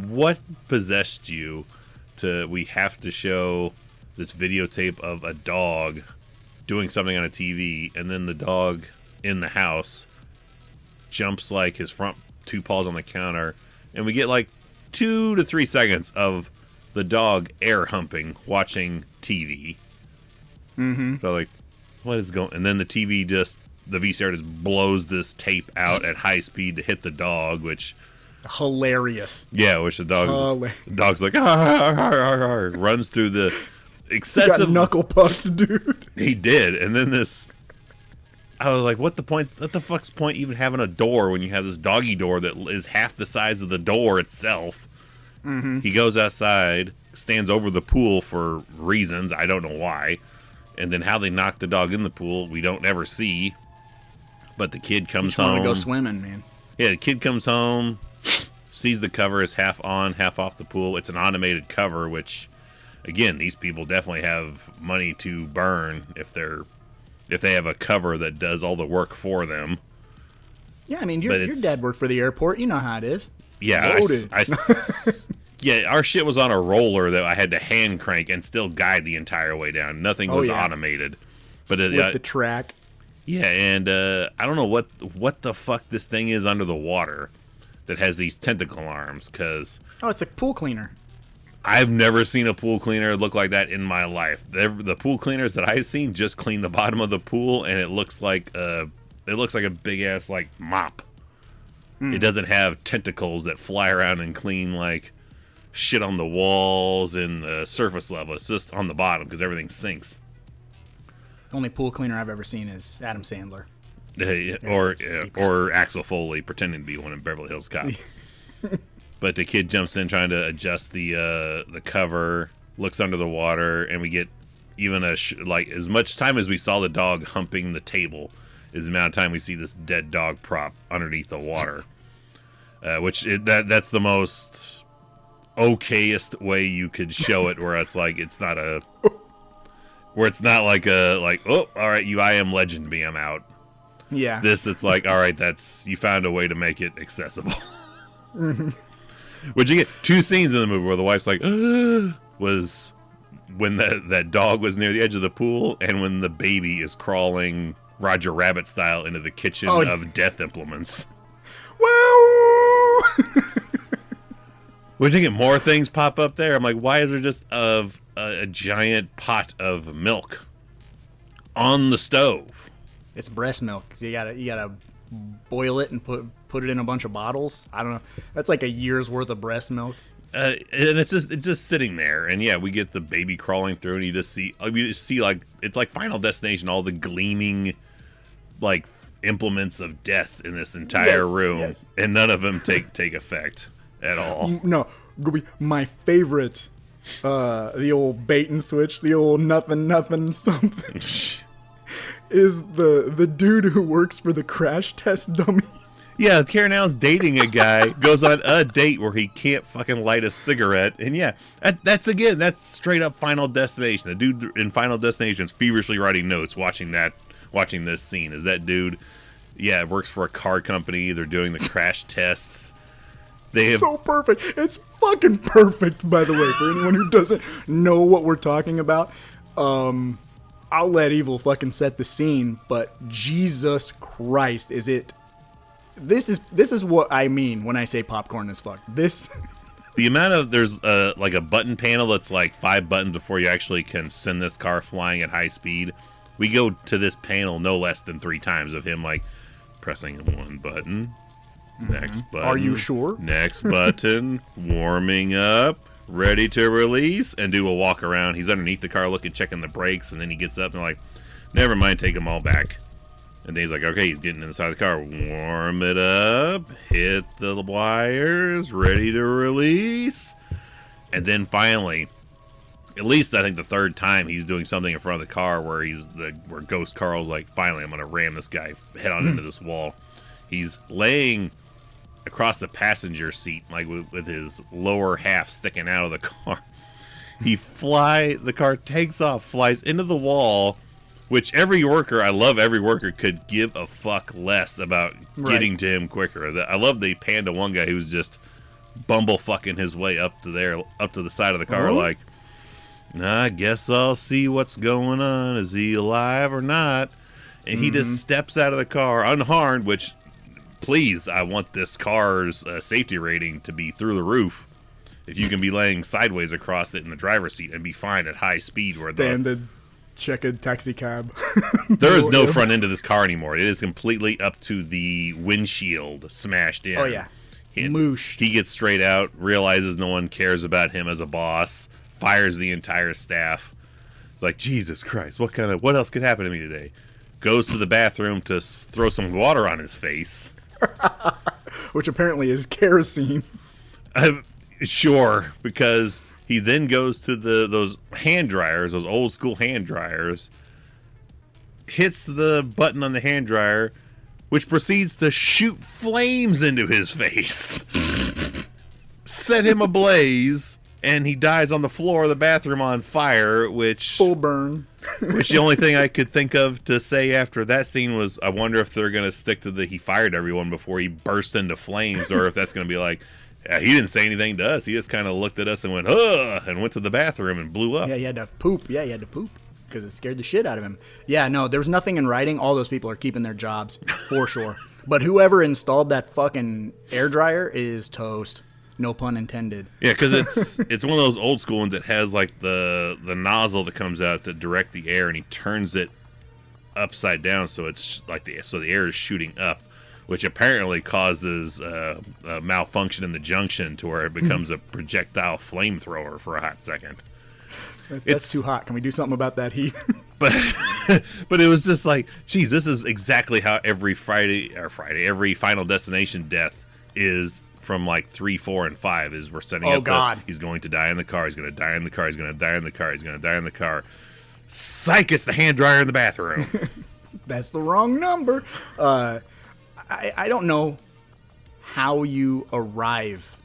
what possessed you we have to show this videotape of a dog doing something on a TV, and then the dog in the house jumps like his front two paws on the counter, and we get like 2 to 3 seconds of the dog air humping, watching TV. Mm-hmm. So like, what is going? And then the VCR just blows this tape out at high speed to hit the dog, which hilarious. Yeah, which the dog's like runs through the excessive. He got knuckle pucked, dude. He did, and then I was like, what the fuck's point even having a door when you have this doggy door that is half the size of the door itself? Mm-hmm. He goes outside, stands over the pool for reasons, I don't know why. And then how they knock the dog in the pool, we don't ever see. But the kid comes home. Want to go swimming, man. Yeah, the kid comes home, sees the cover is half on, half off the pool. It's an automated cover, which, again, these people definitely have money to burn if they have a cover that does all the work for them. Yeah, I mean, your dad worked for the airport. You know how it is. Yeah, yeah, our shit was on a roller that I had to hand crank and still guide the entire way down. Nothing was automated. But Slip the track. Yeah, and I don't know what the fuck this thing is under the water that has these tentacle arms, because... Oh, it's a pool cleaner. I've never seen a pool cleaner look like that in my life. The pool cleaners that I've seen just clean the bottom of the pool, and it looks like a big ass like mop. It doesn't have tentacles that fly around and clean like shit on the walls and the surface level. It's just on the bottom because everything sinks. The only pool cleaner I've ever seen is Adam Sandler. Or Axel Foley pretending to be one in Beverly Hills Cop. But the kid jumps in trying to adjust the cover, looks under the water, and we get even as much time as we saw the dog humping the table is the amount of time we see this dead dog prop underneath the water. That's the most okayest way you could show it, where it's like it's not like oh, all right, I am legend me, I'm out. Yeah. It's like, all right, you found a way to make it accessible. Mm-hmm. Which you get 2 scenes in the movie where the wife's like, was when that dog was near the edge of the pool, and when the baby is crawling Roger Rabbit style into the kitchen of death implements. Wow! We're thinking more things pop up there. I'm like, why is there just a giant pot of milk on the stove? It's breast milk. You gotta boil it and put it in a bunch of bottles. I don't know. That's like a year's worth of breast milk. And it's just sitting there, and yeah, we get the baby crawling through, and you just see like it's like Final Destination, all the gleaming like implements of death in this entire room, and none of them take effect at all. No, my favorite, the old bait and switch, the old nothing something, is the dude who works for the crash test dummy. Yeah, Karen Allen's dating a guy, goes on a date where he can't fucking light a cigarette, and yeah, that's straight up Final Destination. The dude in Final Destination is feverishly writing notes, watching this scene. Is that dude? Yeah, works for a car company. They're doing the crash tests. So perfect. It's fucking perfect, by the way, for anyone who doesn't know what we're talking about. I'll let Evil fucking set the scene, but Jesus Christ, is it... This is what I mean when I say popcorn as fuck. The amount of... There's like a button panel that's like 5 buttons before you actually can send this car flying at high speed. We go to this panel no less than 3 times of him like pressing one button, next button. Are you sure? Next button, warming up, ready to release, and do a walk around. He's underneath the car looking, checking the brakes, and then he gets up and like, never mind, take them all back. And then he's like, okay, he's getting inside the car. Warm it up, hit the wires, ready to release. And then finally, at least I think the 3rd time, he's doing something in front of the car where where Ghost Carl's like, finally, I'm going to ram this guy head on into this wall. He's laying across the passenger seat, like with his lower half sticking out of the car. The car takes off, flies into the wall, which every worker, I love every worker, could give a fuck less about getting to him quicker. I love the Panda one guy who's just bumblefucking his way up to the side of the car, like, I guess I'll see what's going on. Is he alive or not? And he just steps out of the car unharmed, which, please, I want this car's safety rating to be through the roof. If you can be laying sideways across it in the driver's seat and be fine at high speed. Standard checkered taxi cab. There is no front end of this car anymore. It is completely up to the windshield smashed in. Oh, yeah. Moosh. He gets straight out, realizes no one cares about him as a boss, fires the entire staff. It's like, Jesus Christ, what else could happen to me today? Goes to the bathroom to throw some water on his face. Which apparently is kerosene. Sure, because he then goes to those hand dryers, those old school hand dryers, hits the button on the hand dryer, which proceeds to shoot flames into his face. Set him ablaze, and he dies on the floor of the bathroom on fire, which... Full burn. Which the only thing I could think of to say after that scene was, I wonder if they're going to stick to he fired everyone before he burst into flames, or if that's going to be like, he didn't say anything to us. He just kind of looked at us and went, ugh, and went to the bathroom and blew up. Yeah, he had to poop. Because it scared the shit out of him. Yeah, no, there was nothing in writing. All those people are keeping their jobs, for sure. But whoever installed that fucking air dryer is toast. No pun intended. Yeah, because it's one of those old school ones that has like the nozzle that comes out to direct the air, and he turns it upside down so it's like the air is shooting up, which apparently causes a malfunction in the junction to where it becomes a projectile flamethrower for a hot second. That's too hot. Can we do something about that heat? But it was just like, geez, this is exactly how every every Final Destination death is from like 3, 4, and 5 is we're setting up he's going to die in the car, he's going to die in the car, he's going to die in the car, he's going to die in the car. Psych, it's the hand dryer in the bathroom. That's the wrong number. I don't know how you arrive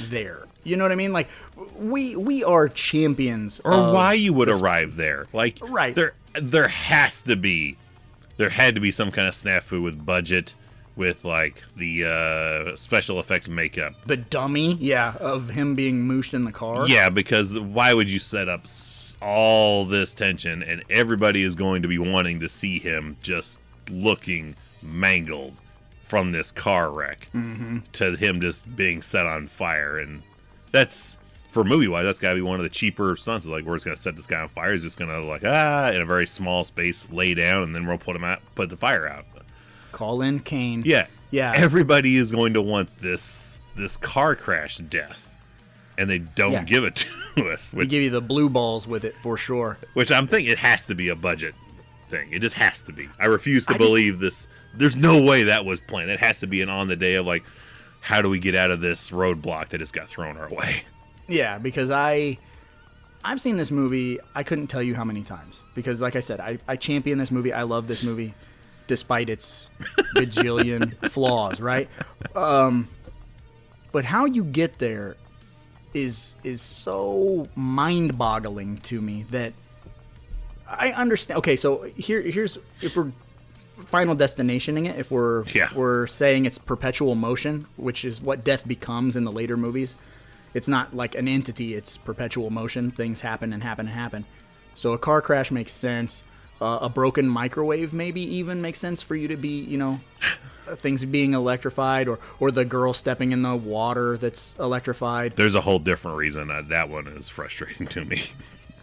there. You know what I mean? Like, we are champions. Or why you would arrive there. Like, right. There had to be some kind of snafu with budget, with, like, the special effects makeup. The dummy, yeah, of him being mooshed in the car. Yeah, because why would you set up all this tension, and everybody is going to be wanting to see him just looking mangled from this car wreck to him just being set on fire. And that's, for movie-wise, that's got to be one of the cheaper stunts. Like, we're just going to set this guy on fire. He's just going to, like, in a very small space, lay down, and then we'll put the fire out. Call in Kane. Yeah. Yeah. Everybody is going to want this car crash death, and they don't give it to us. They give you the blue balls with it, for sure. Which I'm thinking it has to be a budget thing. It just has to be. I refuse to believe this. There's no way that was planned. It has to be an on the day of, like, how do we get out of this roadblock that just got thrown our way? Yeah, because I've seen this movie, I couldn't tell you how many times. Because, like I said, I champion this movie. I love this movie, despite its bajillion flaws, right? But how you get there is so mind-boggling to me that I understand. Okay, so here's, if we're Final Destinationing it, if we're saying it's perpetual motion, which is what death becomes in the later movies. It's not like an entity, it's perpetual motion. Things happen and happen and happen. So a car crash makes sense. A broken microwave maybe even makes sense for you to be, things being electrified, or the girl stepping in the water that's electrified. There's a whole different reason that one is frustrating to me.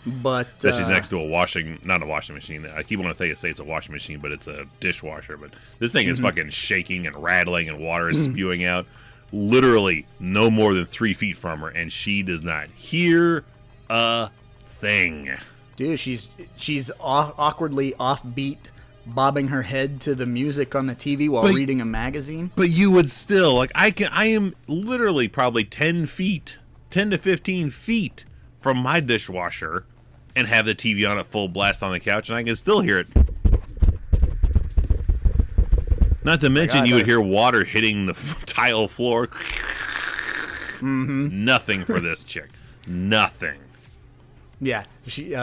But that she's next to not a washing machine. I keep wanting to say it's a washing machine, but it's a dishwasher. But this thing is fucking shaking and rattling, and water is spewing out. Literally no more than 3 feet from her, and she does not hear a thing. Dude, she's awkwardly offbeat, bobbing her head to the music on the TV while reading a magazine. But you would still, like, I am literally probably 10 to 15 feet from my dishwasher and have the TV on at full blast on the couch, and I can still hear it. Not to mention you would hear water hitting the tile floor. Nothing for this chick. Nothing. Yeah, she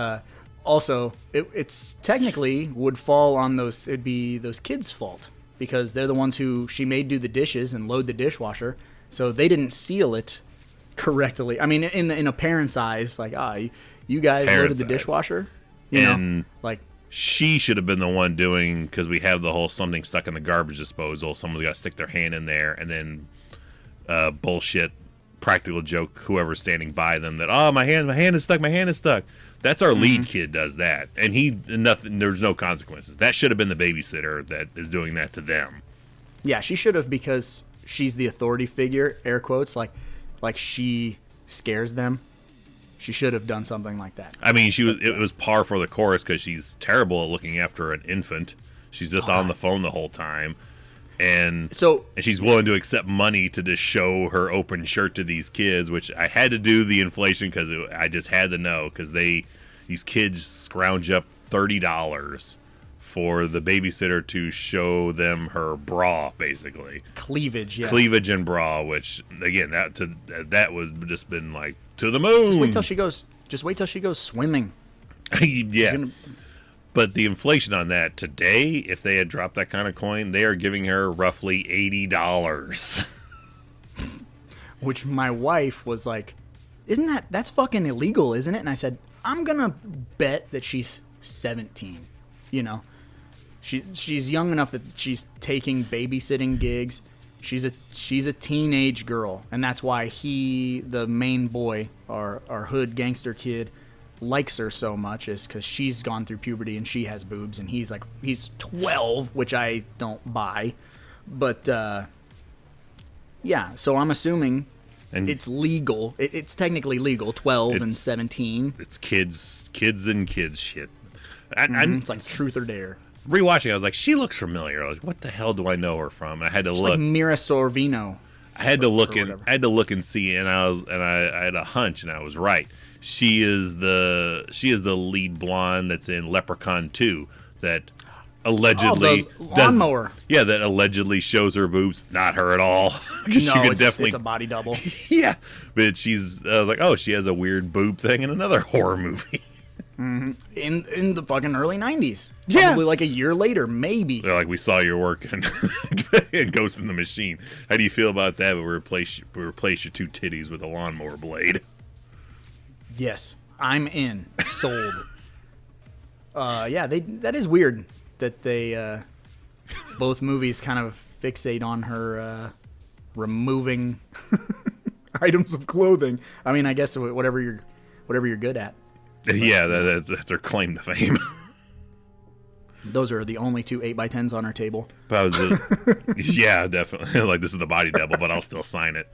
also it's technically would fall on those. It'd be those kids' fault because they're the ones who she made do the dishes and load the dishwasher, so they didn't seal it correctly. I mean, in a parent's eyes, like you guys loaded the dishwasher, you know, like. She should have been the one doing, because we have the whole something stuck in the garbage disposal. Someone's got to stick their hand in there, and then bullshit practical joke whoever's standing by them that my hand is stuck. That's our lead kid does that, and there's no consequences. That should have been the babysitter that is doing that to them. Yeah, she should have, because she's the authority figure, air quotes, like she scares them. She should have done something like that. I mean, it was par for the course because she's terrible at looking after an infant. She's just on the phone the whole time. And she's willing to accept money to just show her open shirt to these kids, which I had to do the inflation because I just had to know, because these kids scrounge up $30 for the babysitter to show them her bra, basically. Cleavage, yeah. Cleavage and bra, which, again, that was just been like, to the moon. Just wait till she goes swimming. Yeah. But the inflation on that today, if they had dropped that kind of coin, they are giving her roughly $80. Which my wife was like, that's fucking illegal, isn't it? And I said, I'm gonna bet that she's 17. You know, she's young enough that she's taking babysitting gigs. She's a teenage girl, and that's why the main boy, our hood gangster kid, likes her so much, is because she's gone through puberty and she has boobs, and he's 12, which I don't buy. But yeah, so I'm assuming it's legal. It's technically legal, 12 and 17. It's kids and kids shit. It's like truth or dare. Rewatching, I was like, she looks familiar. I was like, what the hell do I know her from? And I had to look. Like Mira Sorvino. I had to look and see, and I had a hunch, and I was right. She is the lead blonde that's in Leprechaun 2 that allegedly the lawnmower. That allegedly shows her boobs. Not her at all. No, it's a body double. Yeah, but I was like, she has a weird boob thing in another horror movie. Mm-hmm. In the fucking early 90s. Probably like a year later, maybe. They're like, we saw your work in Ghost in the Machine. How do you feel about that? We replace your 2 titties with a lawnmower blade. Yes, I'm in. Sold. Yeah, that is weird that they both movies kind of fixate on her removing items of clothing. I mean, I guess whatever you're good at. Yeah, that's her claim to fame. Those are the only 2 8x10s on our table. Yeah, definitely. Like, this is the body double, but I'll still sign it.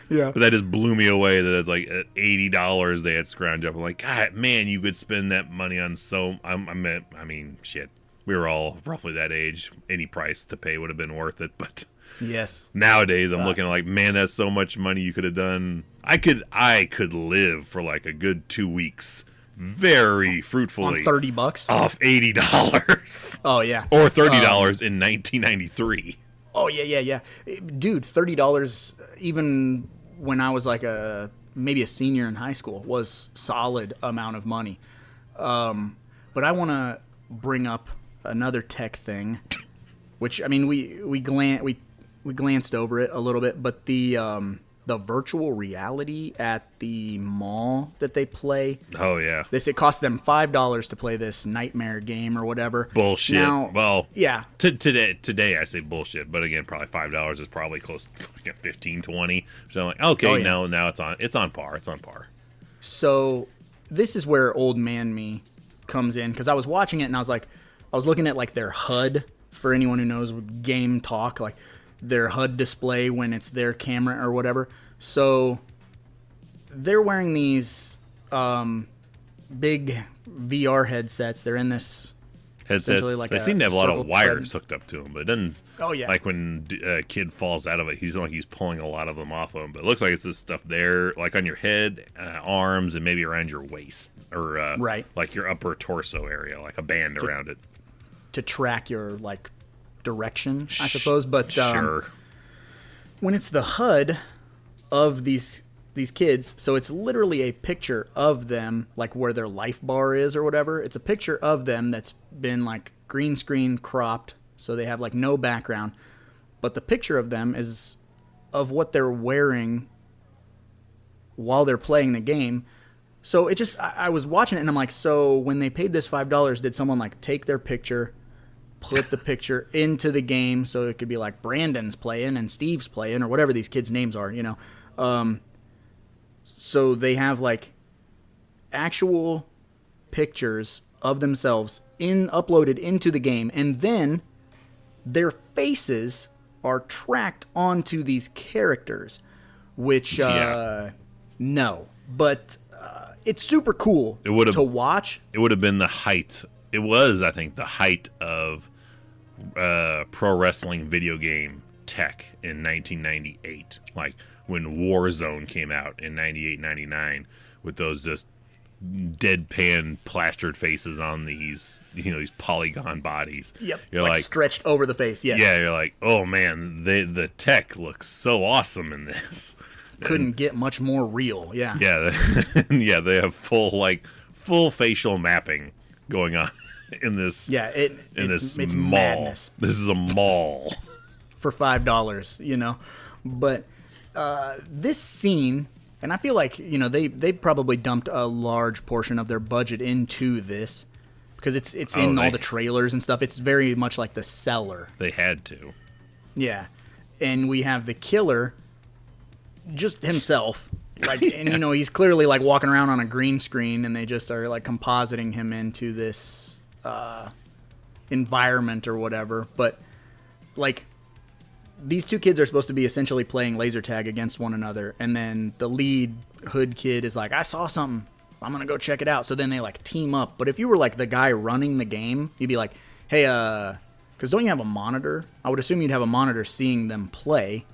Yeah. But that just blew me away that it's like at $80 they had scrounged up. I'm like, God, man, you could spend that money on I mean, shit. We were all roughly that age. Any price to pay would have been worth it. But yes, nowadays I'm looking like, man, that's so much money you could have done. I could live for like a good 2 weeks. Very fruitfully on $30 off $80. Oh yeah, or $30 in 1993. Oh yeah, dude. $30 even when I was like maybe a senior in high school was solid amount of money. But I want to bring up another tech thing, which I mean we glanced over it a little bit, but the virtual reality at the mall that they play. Oh yeah. It cost them $5 to play this nightmare game or whatever. Bullshit. Now, well, yeah. Today I say bullshit, but again, probably $5 is probably close to 15, 20. So I'm like, okay, now it's on par. It's on par. So this is where old man me comes in, because I was watching it and I was looking at like their HUD, for anyone who knows game talk, like their HUD display when it's their camera or whatever. So they're wearing these big VR headsets. They're in this Headsets. like they a seem to have a lot of circle wires thread. hooked up to them, but it doesn't. Oh, yeah. Like when a kid falls out of it, he's pulling a lot of them off of him. But it looks like it's this stuff there, like on your head, arms, and maybe around your waist, or right, like your upper torso area, like a band around it to track your like direction, I suppose. But sure. When it's the HUD of these kids, so it's literally a picture of them, like where their life bar is or whatever. It's a picture of them that's been like green screen cropped, so they have like no background, but the picture of them is of what they're wearing while they're playing the game. So it just, I was watching it and I'm like, so when they paid this $5, did someone like take their picture, put the picture into the game, so it could be like Brandon's playing and Steve's playing or whatever these kids' names are, you know? So they have like actual pictures of themselves uploaded into the game, and then their faces are tracked onto these characters, which no, but it's super cool to watch. It would have been the height. It was, I think, the height of pro wrestling video game tech in 1998, like when Warzone came out in 98, 99, with those just deadpan plastered faces on these, you know, these polygon bodies. Yep. You're like stretched over the face. Yes. Yeah, you're like, oh man, the tech looks so awesome in this. Couldn't get much more real. Yeah. Yeah. Yeah, they have full facial mapping going on in this. Yeah, it's mall. Madness. This is a mall. For $5, you know. But this scene, and I feel like, you know, they probably dumped a large portion of their budget into this, because it's in all the trailers and stuff. It's very much like The Cellar. They had to. Yeah. And we have the killer, just himself, like, and you know, he's clearly like walking around on a green screen, and they just are like compositing him into this environment or whatever. But like, these two kids are supposed to be essentially playing laser tag against one another, and then the lead hood kid is like, I saw something, I'm gonna go check it out. So then they like team up. But if you were like the guy running the game, you'd be like, hey, because don't you have a monitor? I would assume you'd have a monitor seeing them play.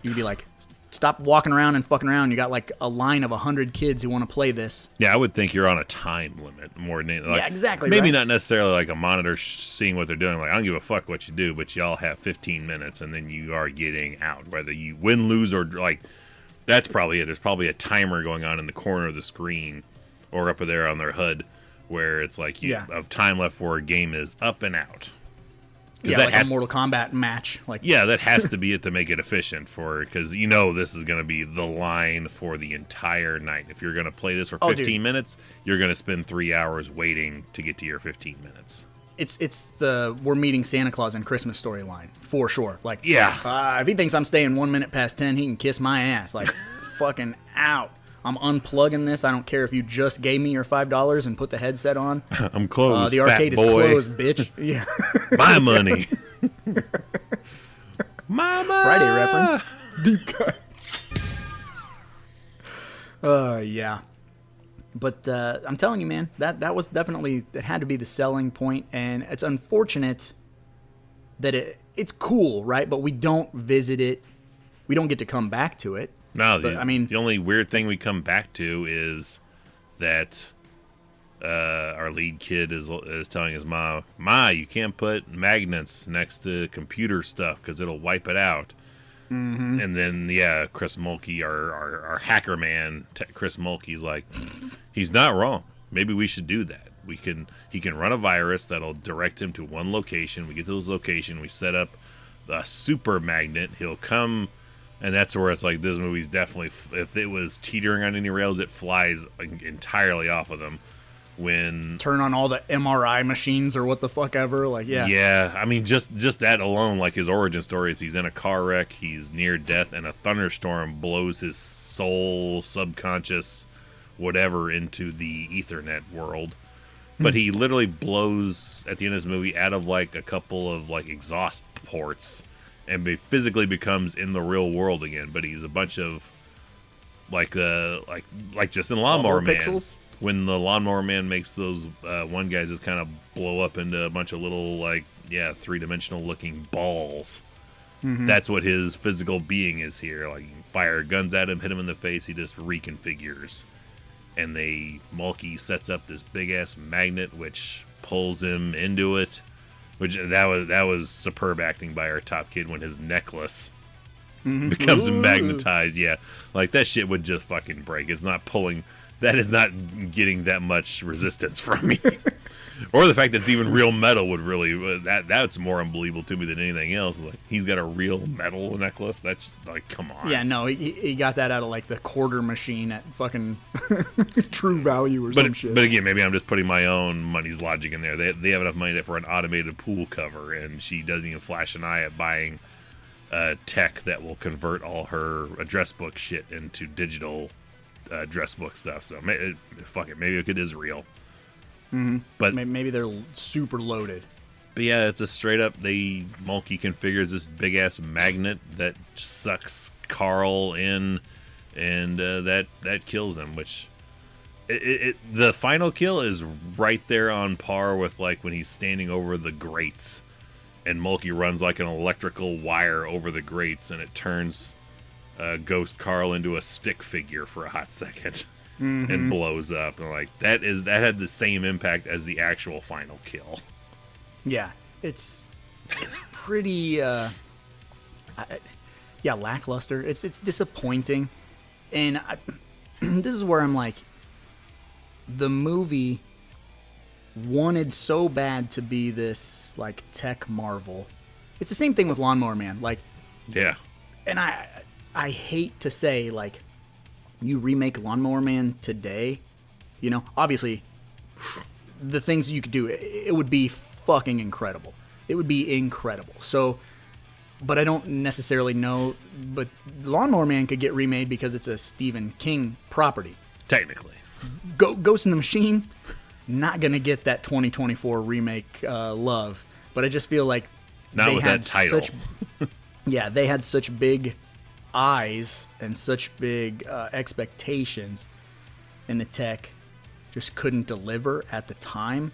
You'd be like, stop walking around and fucking around. You got like a line of 100 kids who want to play this. Yeah, I would think you're on a time limit more than anything. Like, yeah, exactly. Maybe right? not necessarily like a monitor seeing what they're doing. Like, I don't give a fuck what you do, but y'all have 15 minutes, and then you are getting out. Whether you win, lose, or like, that's probably it. There's probably a timer going on in the corner of the screen or up there on their HUD where it's like you have time left for a game is up and out. Yeah, like a Mortal Kombat match. Like, yeah, that has to be it to make it efficient because you know this is going to be the line for the entire night. If you're going to play this for 15 minutes, you're going to spend 3 hours waiting to get to your 15 minutes. It's the we're meeting Santa Claus and Christmas storyline for sure. Like, yeah, if he thinks I'm staying 1 minute past 10, he can kiss my ass. Like, fucking out. I'm unplugging this. I don't care if you just gave me your $5 and put the headset on. I'm closed. The arcade is closed, bitch. Yeah. My money. Mama. Friday reference. Deep cut. Yeah. But I'm telling you, man, that was definitely, it had to be the selling point, and it's unfortunate that it's cool, right? But we don't visit it. We don't get to come back to it. No, I mean, the only weird thing we come back to is that our lead kid is telling his mom, "Ma, you can't put magnets next to computer stuff because it'll wipe it out." Mm-hmm. And then, Chris Mulkey, our hacker man, Chris Mulkey's like, he's not wrong. Maybe we should do that. He can run a virus that'll direct him to one location. We get to this location, we set up a super magnet. He'll come. And that's where it's like, this movie's definitely, if it was teetering on any rails, it flies entirely off of them. When turn on all the MRI machines or what the fuck ever, like, yeah. I mean, just that alone, like his origin story is he's in a car wreck, he's near death, and a thunderstorm blows his soul, subconscious, whatever into the Ethernet world. But he literally blows at the end of this movie out of like a couple of like exhaust ports, and physically becomes in the real world again. But he's a bunch of like just in Lawnmower Man. Pixels? When the Lawnmower Man makes those one guys just kind of blow up into a bunch of little like 3-dimensional looking balls. That's what his physical being is here. Like, you can fire guns at him, hit him in the face, he just reconfigures. And Mulkey sets up this big ass magnet which pulls him into it. Which that was superb acting by our top kid when his necklace becomes magnetized. Yeah, like that shit would just fucking break. It's not pulling. That is not getting that much resistance from me. Or the fact that it's even real metal would really that's more unbelievable to me than anything else. Like, he's got a real metal necklace. That's like, come on. Yeah, no, he got that out of like the quarter machine at fucking True Value or some shit. But again, maybe I'm just putting my own money's logic in there. They have enough money for an automated pool cover, and she doesn't even flash an eye at buying tech that will convert all her address book shit into digital address book stuff. So fuck it, maybe it is real. But maybe they're super loaded. But yeah, it's a straight up. Mulkey configures this big ass magnet that sucks Carl in, and that kills him. Which the final kill is right there on par with like when he's standing over the grates, and Mulkey runs like an electrical wire over the grates, and it turns Ghost Carl into a stick figure for a hot second. And blows up, and like that had the same impact as the actual final kill. Yeah, it's pretty lackluster. It's disappointing, and this is where I'm like, the movie wanted so bad to be this like tech marvel. It's the same thing with Lawnmower Man, like, yeah. And I hate to say, like, you remake Lawnmower Man today, you know, obviously the things you could do, it would be fucking incredible. It would be incredible. So, but I don't necessarily know, but Lawnmower Man could get remade because it's a Stephen King property. Technically. Ghost in the Machine, not going to get that 2024 remake love, but I just feel like not with that title. They had such big eyes and such big expectations, and the tech just couldn't deliver at the time.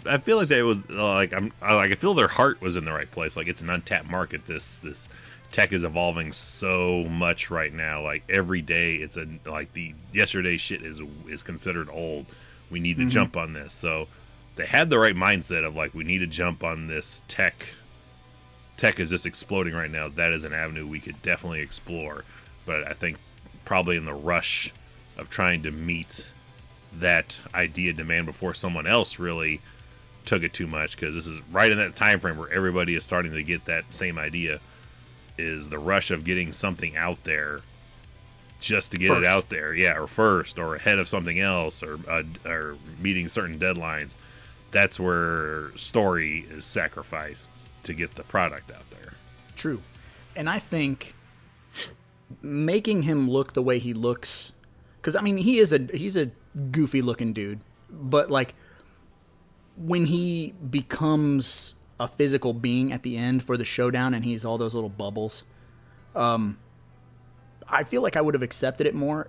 I feel like they was like I feel their heart was in the right place. Like, it's an untapped market. This tech is evolving so much right now. Like, every day it's the yesterday shit is considered old. We need to jump on this. So they had the right mindset of like, we need to jump on this tech. Tech is just exploding right now. That is an avenue we could definitely explore. But I think probably in the rush of trying to meet that idea demand before someone else really took it too much, because this is right in that time frame where everybody is starting to get that same idea, is the rush of getting something out there just to get it out there. Yeah, or first, or ahead of something else, or meeting certain deadlines. That's where story is sacrificed to get the product out there. True. And I think making him look the way he looks, because I mean, he's a goofy looking dude, but like when he becomes a physical being at the end for the showdown and he's all those little bubbles, I feel like I would have accepted it more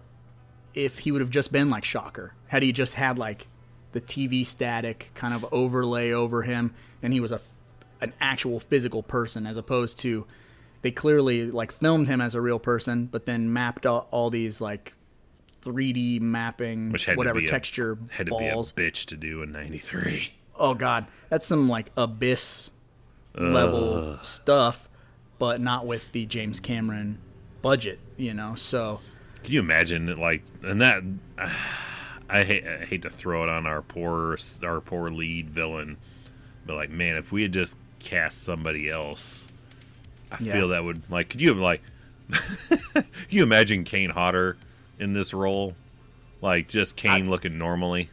if he would have just been like Shocker, had he just had like the TV static kind of overlay over him and he was an actual physical person, as opposed to they clearly like filmed him as a real person, but then mapped all these like 3D mapping, which had texture had balls. To be a bitch to do in '93. Oh god, that's some like Abyss level stuff, but not with the James Cameron budget, you know. So can you imagine it, like, and that I hate to throw it on our poor lead villain, but like, man, if we had just cast somebody else, I feel that would, like, could you you imagine Kane Hodder in this role, like just Kane looking normally?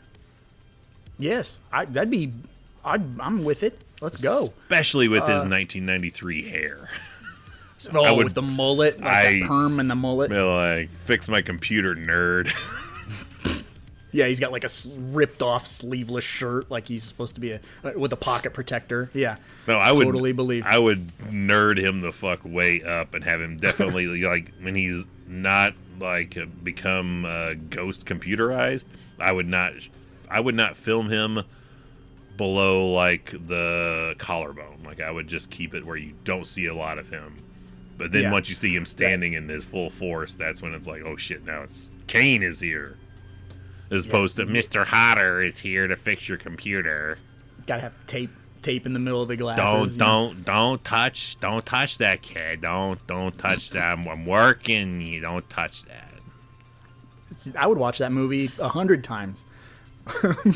Yes, I'm with it. Let's go. Especially with his 1993 hair. With the mullet, like the perm and the mullet. Like, fix my computer, nerd. Yeah, he's got like a ripped off sleeveless shirt, like he's supposed to be with a pocket protector. Yeah, No, I would totally believe. I would nerd him the fuck way up and have him definitely like when he's not like become ghost computerized. I would not film him below like the collarbone. Like I would just keep it where you don't see a lot of him. But then once you see him standing in his full force, that's when it's like, oh shit, now it's Kane is here. As opposed to Mr. Hodder is here to fix your computer. Gotta have tape in the middle of the glasses. Don't touch that kid. Don't touch that. I'm working. You don't touch that. I would watch that movie 100 times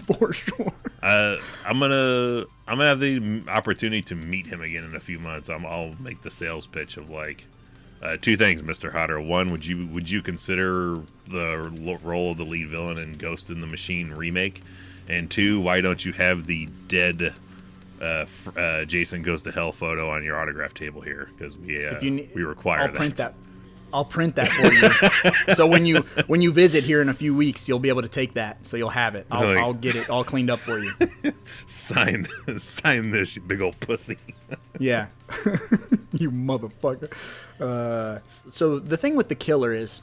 for sure. I'm gonna have the opportunity to meet him again in a few months. I'll make the sales pitch of like two things, Mr. Hodder. One, would you consider the role of the lead villain in Ghost in the Machine remake? And two, why don't you have the dead Jason Goes to Hell photo on your autograph table here? Because we require that. I'll print that for you. So when you visit here in a few weeks, you'll be able to take that. So you'll have it. I'll get it all cleaned up for you. Sign this, you big old pussy. Yeah. You motherfucker. So the thing with the killer is,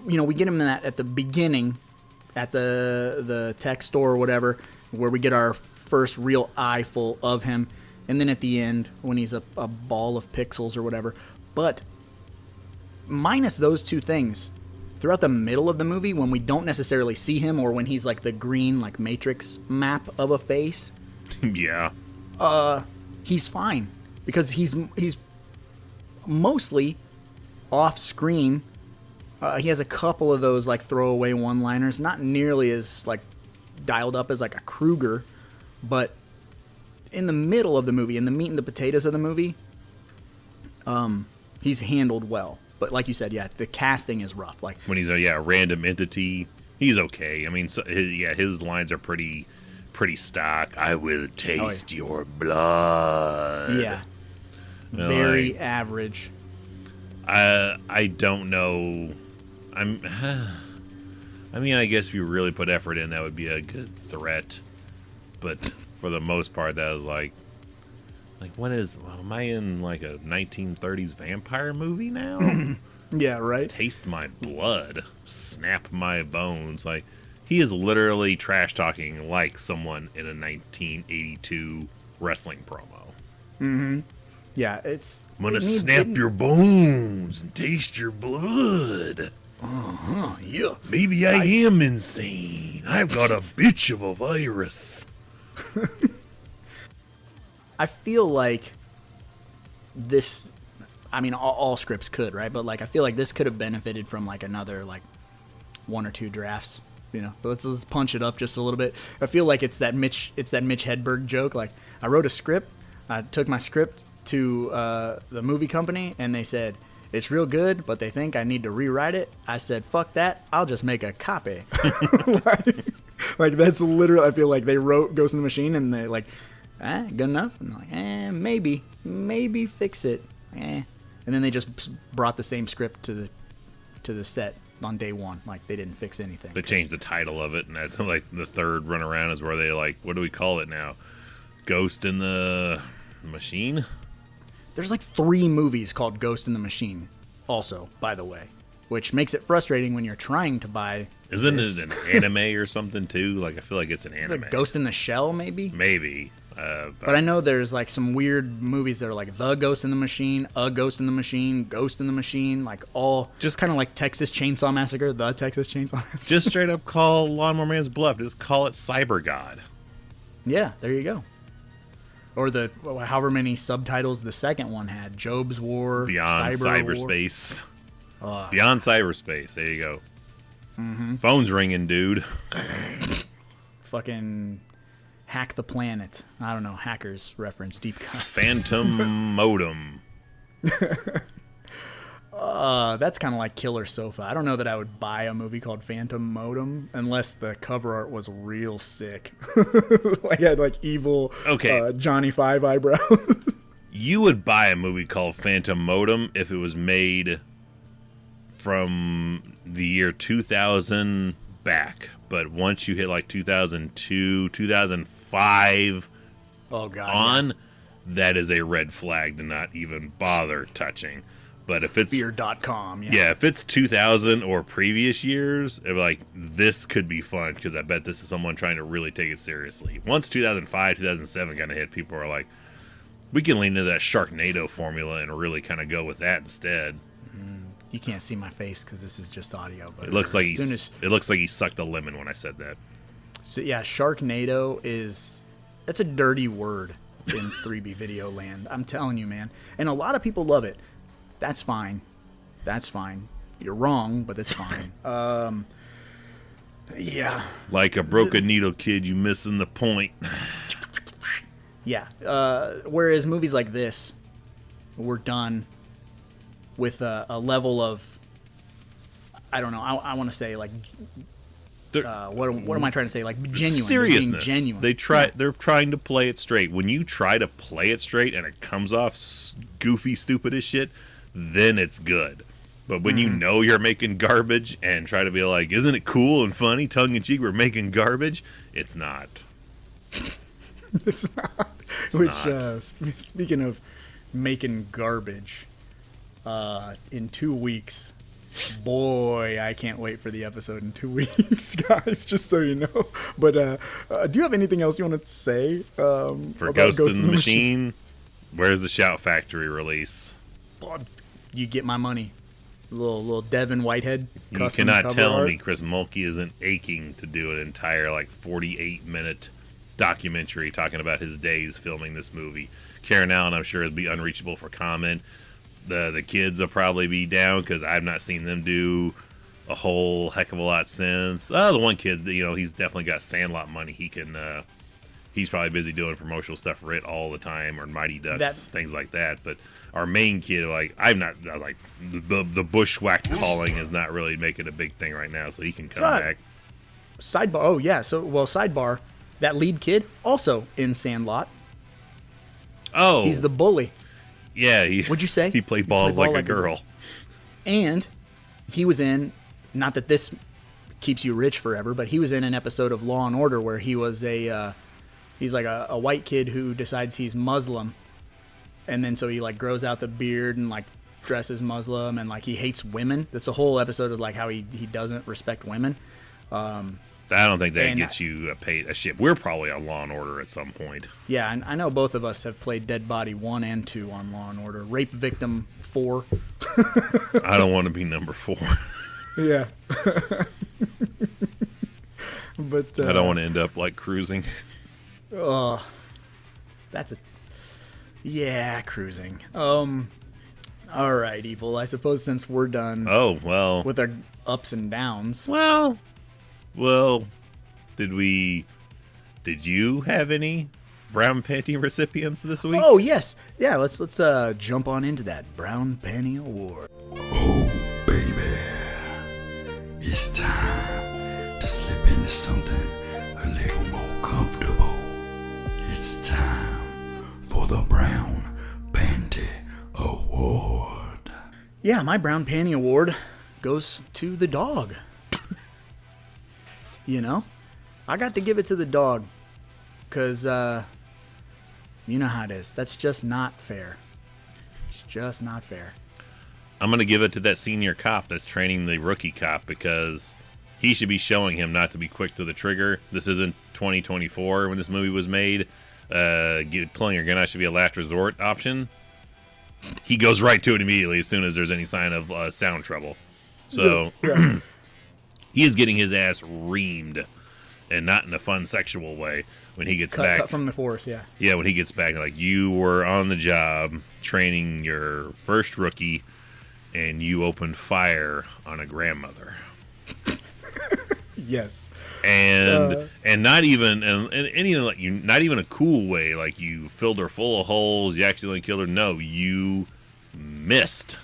we get him at the beginning, at the tech store or whatever, where we get our first real eyeful of him. And then at the end, when he's a ball of pixels or whatever. But minus those two things, throughout the middle of the movie, when we don't necessarily see him, or when he's like the green like Matrix map of a face, yeah, he's fine because he's mostly off screen. He has a couple of those like throwaway one-liners, not nearly as like dialed up as like a Kruger, but in the middle of the movie, in the meat and the potatoes of the movie, he's handled well. But like you said, yeah, the casting is rough. Like when he's a random entity, he's okay. I mean, his lines are pretty stock. I will taste your blood. Yeah, very average. I don't know. I mean, I guess if you really put effort in, that would be a good threat. But for the most part, that was like am I in like a 1930s vampire movie now? Yeah, right. Taste my blood, snap my bones. Like he is literally trash talking like someone in a 1982 wrestling promo. Mm-hmm. Yeah, I'm gonna snap your bones and taste your blood. Yeah. Maybe I am insane. I've got a bitch of a virus. I feel like this, I mean, all scripts could, right? But like, I feel like this could have benefited from like another like one or two drafts. But let's punch it up just a little bit. I feel like it's that Mitch Hedberg joke. Like, I wrote a script, I took my script to the movie company, and they said it's real good, but they think I need to rewrite it. I said, fuck that, I'll just make a copy. Like that's literally, I feel like they wrote Ghost in the Machine and they're like, good enough? And I'm like, maybe fix it. And then they just brought the same script to the set on day one. Like they didn't fix anything. They changed the title of it, and that's like the third run around is where they like, what do we call it now? Ghost in the Machine? There's like 3 movies called Ghost in the Machine also, by the way, which makes it frustrating when you're trying to buy. Isn't it an anime or something too? Like I feel like it's an anime. It's like Ghost in the Shell, maybe? Maybe. But I know there's like some weird movies that are like The Ghost in the Machine, A Ghost in the Machine, Ghost in the Machine, like all just kind of like Texas Chainsaw Massacre, The Texas Chainsaw Massacre. Just straight up call Lawnmower Man's bluff. Just call it Cyber God. Yeah, there you go. Or the however many subtitles the second one had. Job's War, Beyond Cyberspace. Beyond Cyberspace. There you go. Mm-hmm. Phone's ringing, dude. Fucking Hack the Planet. I don't know. Hackers reference. Deep cut. Phantom Modem. That's kind of like Killer Sofa. I don't know that I would buy a movie called Phantom Modem unless the cover art was real sick. Like had like evil Johnny Five eyebrows. You would buy a movie called Phantom Modem if it was made from the year 2000 back, but once you hit like 2002, 2005 Oh god. on, that is a red flag to not even bother touching. But if it's Beer.com. yeah, if it's 2000 or previous years, like this could be fun because I bet this is someone trying to really take it seriously. Once 2005, 2007 kind of hit, people are like, we can lean into that Sharknado formula and really kind of go with that instead. You can't see my face because this is just audio. But It looks like as it looks like he sucked a lemon when I said that. So yeah, Sharknado that's a dirty word in 3B video land. I'm telling you, man. And a lot of people love it. That's fine. That's fine. You're wrong, but that's fine. Yeah. Like a broken needle kid, you missing the point. Yeah. Whereas movies like this were done with a level of, I don't know, I want to say like, what am I trying to say? Like genuine. Seriousness. Being genuine. They're trying to play it straight. When you try to play it straight and it comes off goofy, stupid as shit, then it's good. But when you know you're making garbage and try to be like, isn't it cool and funny, tongue in cheek, we're making garbage, it's not. It's not. Speaking of making garbage, in 2 weeks, boy, I can't wait for the episode in 2 weeks, guys, just so you know. But do you have anything else you want to say For about Ghost in the Machine, where's the Shout Factory release? You get my money. Little Devin Whitehead. You custom cannot cover tell art. me Chris Mulkey isn't aching to do an entire, like, 48-minute documentary talking about his days filming this movie. Karen Allen, I'm sure, will be unreachable for comment. The kids will probably be down because I've not seen them do a whole heck of a lot since. The one kid, he's definitely got Sandlot money. He can, he's probably busy doing promotional stuff for it all the time, or Mighty Ducks, things like that. But our main kid, the bushwhack calling is not really making a big thing right now, so he can come back. Sidebar. Oh yeah. Sidebar. That lead kid also in Sandlot. Oh, He's the bully. yeah. What'd you say? He played balls like a girl. And he was in, not that this keeps you rich forever, but he was in an episode of Law and Order where he was he's like a white kid who decides he's Muslim, and then so he like grows out the beard and like dresses Muslim, and like he hates women. That's a whole episode of like how he doesn't respect women. I don't think that And gets you paid a shit. We're probably on Law and Order at some point. Yeah, and I know both of us have played Dead Body 1 and 2 on Law and Order. Rape Victim 4. I don't want to be number 4. Yeah. But I don't want to end up like cruising. that's cruising. All right, Evil. I suppose since we're done Oh, well. with our ups and downs. Well, did you have any brown panty recipients this week? Oh yes, yeah. Let's jump on into that Brown Panty Award. Oh, baby, it's time to slip into something a little more comfortable. It's time for the Brown Panty Award. Yeah, my Brown Panty Award goes to the dog. I got to give it to the dog because you know how it is. That's just not fair. It's just not fair. I'm going to give it to that senior cop that's training the rookie cop because he should be showing him not to be quick to the trigger. This isn't 2024 when this movie was made. Pulling your gun out should be a last resort option. He goes right to it immediately as soon as there's any sign of sound trouble. So he is getting his ass reamed, and not in a fun sexual way when he gets back. Cut from the force, yeah. Yeah, when he gets back, like, you were on the job training your first rookie, and you opened fire on a grandmother. Yes. And not even like you, not even a cool way, like you filled her full of holes, you accidentally killed her. No, you missed.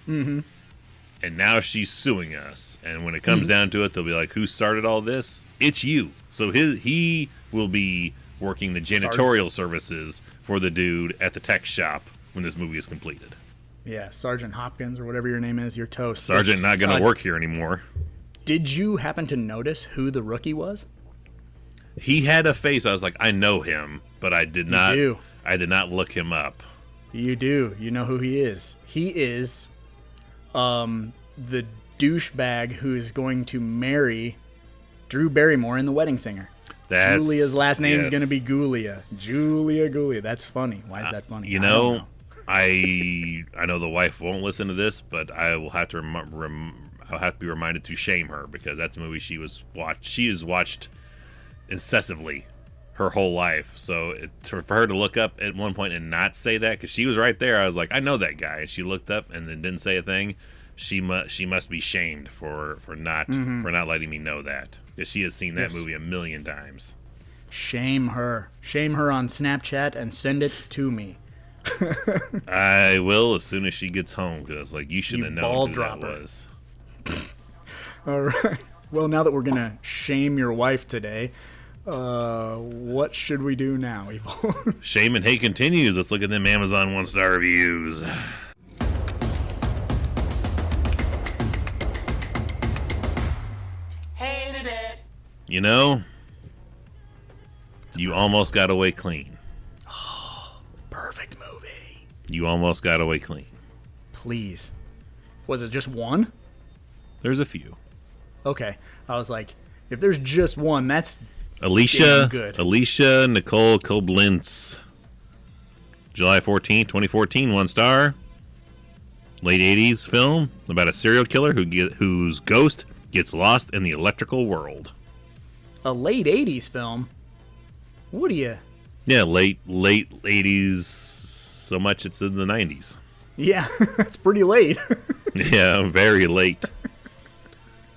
Mm-hmm. And now she's suing us. And when it comes down to it, they'll be like, who started all this? It's you. So he will be working the janitorial services for the dude at the tech shop when this movie is completed. Yeah, Sergeant Hopkins or whatever your name is, you're toast. Sergeant not going to work here anymore. Did you happen to notice who the rookie was? He had a face. I was like, I know him, but I did not. do. I did not look him up. You do. You know who he is. He is the douchebag who is going to marry Drew Barrymore in The Wedding Singer. Julia's last name is going to be Julia. Julia. That's funny. Why is that funny? You know, I know the wife won't listen to this, but I will have to I'll have to be reminded to shame her, because that's a movie she has watched incessantly her whole life. So for her to look up at one point and not say that, because she was right there, I was like, I know that guy, and she looked up and then didn't say a thing. She must be shamed for not letting me know that, because she has seen that movie a million times. Shame her on Snapchat and send it to me. I will as soon as she gets home, because like, you should have known who that was. All right. Well, now that we're gonna shame your wife today, what should we do now, Evil? Shame and hate continues. Let's look at them Amazon 1-star reviews. Hated it. You know, you almost got away clean. Perfect movie. You almost got away clean. Please. Was it just one? There's a few. Okay. I was like, if there's just one, that's Alicia good. Nicole Koblenz. July 14th, 2014, 1-star. Late 80s film about a serial killer whose ghost gets lost in the electrical world. A late 80s film? What do you... Yeah, late 80s, so much it's in the 90s. Yeah, it's pretty late. Yeah, very late.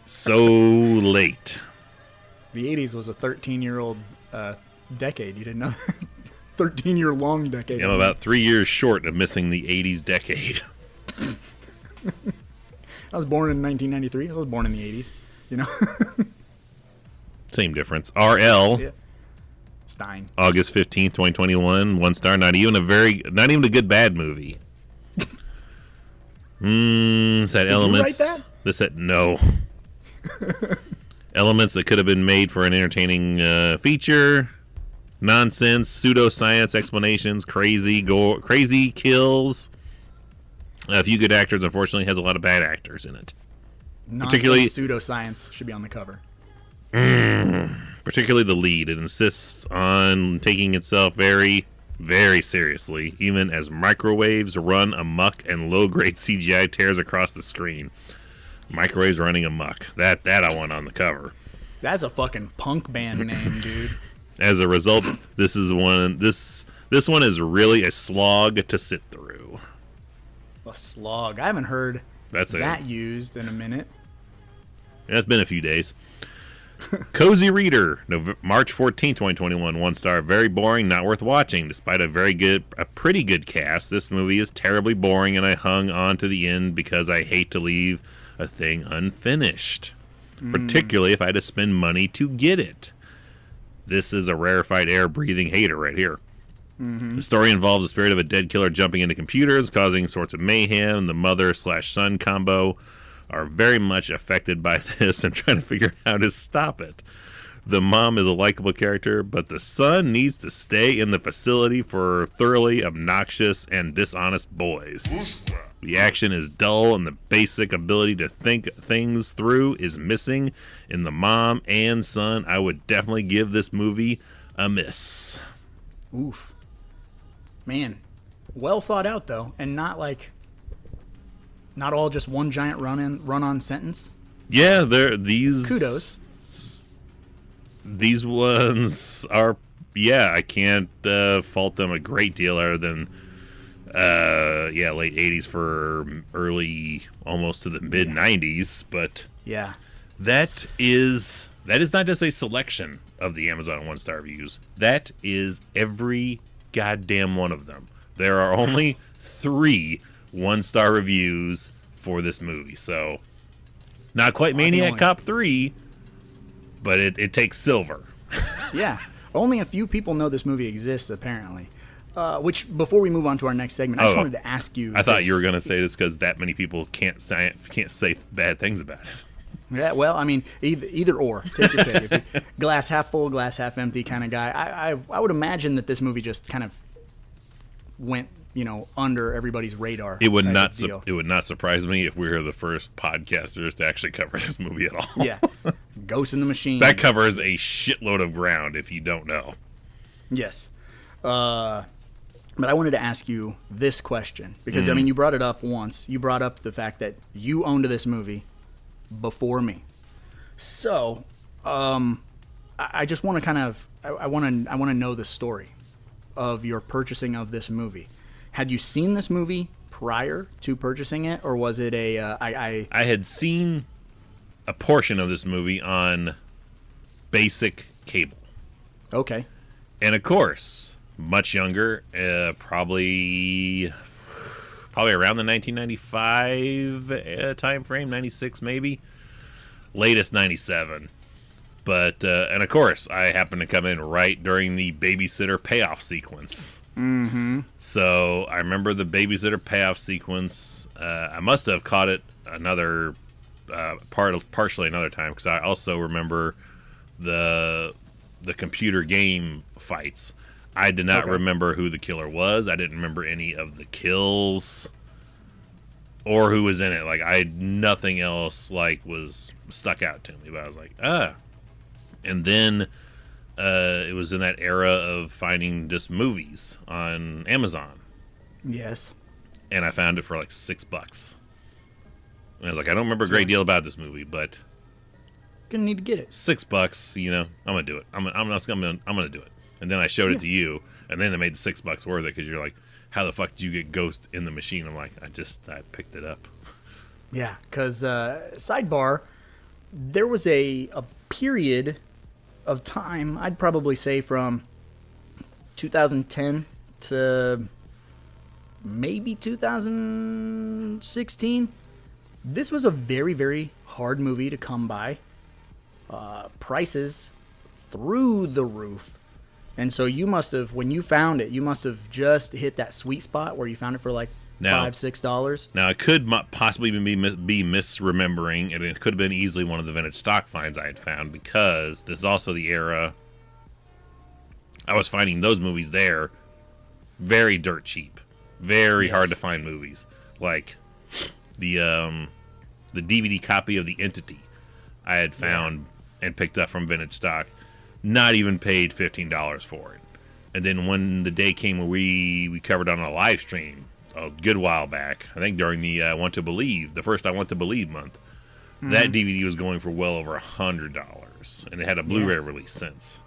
So late. The 80s was a 13-year-old decade. You didn't know that? 13-year-long decade. I'm about 3 years short of missing the 80s decade. I was born in 1993. I was born in the 80s. You know? Same difference. RL. Yeah. Stein. August 15th, 2021. 1-star. Not even a good bad movie. Said elements. You write that? This said no. Elements that could have been made for an entertaining feature. Nonsense, pseudoscience explanations, crazy kills. A few good actors. Unfortunately, has a lot of bad actors in it. Particularly pseudoscience should be on the cover. Particularly the lead. It insists on taking itself very, very seriously, even as microwaves run amok and low-grade CGI tears across the screen. Microwaves running amok. That I want on the cover. That's a fucking punk band name, dude. As a result, this one is really a slog to sit through. A slog. I haven't heard that used in a minute. It's been a few days. Cozy Reader, March 14th, 2021, 1-star. Very boring, not worth watching. Despite a pretty good cast, this movie is terribly boring, and I hung on to the end because I hate to leave a thing unfinished. Particularly if I had to spend money to get it. This is a rarefied air-breathing hater right here. The story involves the spirit of a dead killer jumping into computers, causing sorts of mayhem. The mother/son combo are very much affected by this and trying to figure out how to stop it. The mom is a likable character, but the son needs to stay in the facility for thoroughly obnoxious and dishonest boys. The action is dull, and the basic ability to think things through is missing in the mom and son. I would definitely give this movie a miss. Oof. Man, well thought out, though, and not all just one giant run-on sentence. Yeah, these... Kudos. These ones are... Yeah, I can't fault them a great deal other than... late 80s for early, almost to the mid 90s, but yeah, that is not just a selection of the Amazon 1-star reviews. That is every goddamn one of them. There are only 3 1-star reviews for this movie, so not quite Maniac Cop 3, but it takes silver. Yeah, only a few people know this movie exists, apparently. Which, before we move on to our next segment, I just wanted to ask you. I thought this. you were going to say this because that many people can't say bad things about it. Yeah, well, I mean, either or. Take your pick. If you're glass half full, glass half empty kind of guy. I would imagine that this movie just kind of went, under everybody's radar. It would not. It would not surprise me if we were the first podcasters to actually cover this movie at all. Yeah, Ghost in the Machine. That covers a shitload of ground. If you don't know. Yes. But I wanted to ask you this question because I mean, you brought it up once. You brought up the fact that you owned this movie before me. So, I just want to kind of I want to know the story of your purchasing of this movie. Had you seen this movie prior to purchasing it, or was it a I had seen a portion of this movie on basic cable. Okay. And of course, much younger, probably around the 1995 time frame, 96 maybe, latest 97. But and of course, I happened to come in right during the babysitter payoff sequence. Mm-hmm. So I remember the babysitter payoff sequence. I must have caught it another partially another time because I also remember the computer game fights. I did not remember who the killer was. I didn't remember any of the kills or who was in it. Like nothing else was stuck out to me. But I was like, And then it was in that era of finding just movies on Amazon. Yes. And I found it for like $6. And I was like, I don't remember a great deal about this movie, but gonna need to get it. $6, I'm gonna do it. I'm gonna do it. And then I showed it to you, and then it made the $6 worth it because you're like, how the fuck did you get Ghost in the Machine? I'm like, I picked it up. Yeah, because sidebar, there was a period of time, I'd probably say from 2010 to maybe 2016. This was a very, very hard movie to come by. Prices through the roof. And so you must have, when you found it, you must have just hit that sweet spot where you found it for like $5-6. Now, it could possibly be misremembering, and it could have been easily one of the vintage stock finds I had found, because this is also the era I was finding those movies there very dirt cheap. Very hard to find movies. Like the DVD copy of The Entity I had found and picked up from vintage stock. Not even paid $15 for it. And then when the day came where we covered on a live stream a good while back, I think during the I Want to Believe, the first I Want to Believe month, that DVD was going for well over $100, and it had a Blu-ray release since.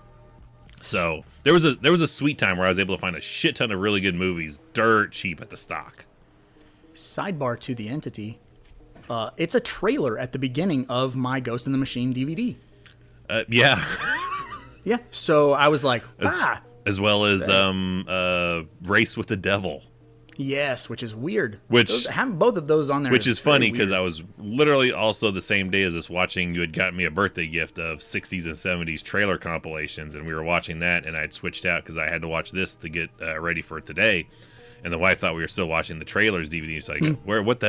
So there was a sweet time where I was able to find a shit ton of really good movies dirt cheap at the stock. Sidebar to The Entity, it's a trailer at the beginning of my Ghost in the Machine DVD. Yeah. Yeah, so I was like, as well as Race with the Devil. Yes, which is weird. Having both of those on there, which is funny because I was literally also the same day as this watching. You had gotten me a birthday gift of 60s and 70s trailer compilations, and we were watching that, and I'd switched out because I had to watch this to get ready for today. And the wife thought we were still watching the trailers DVD. It's like, what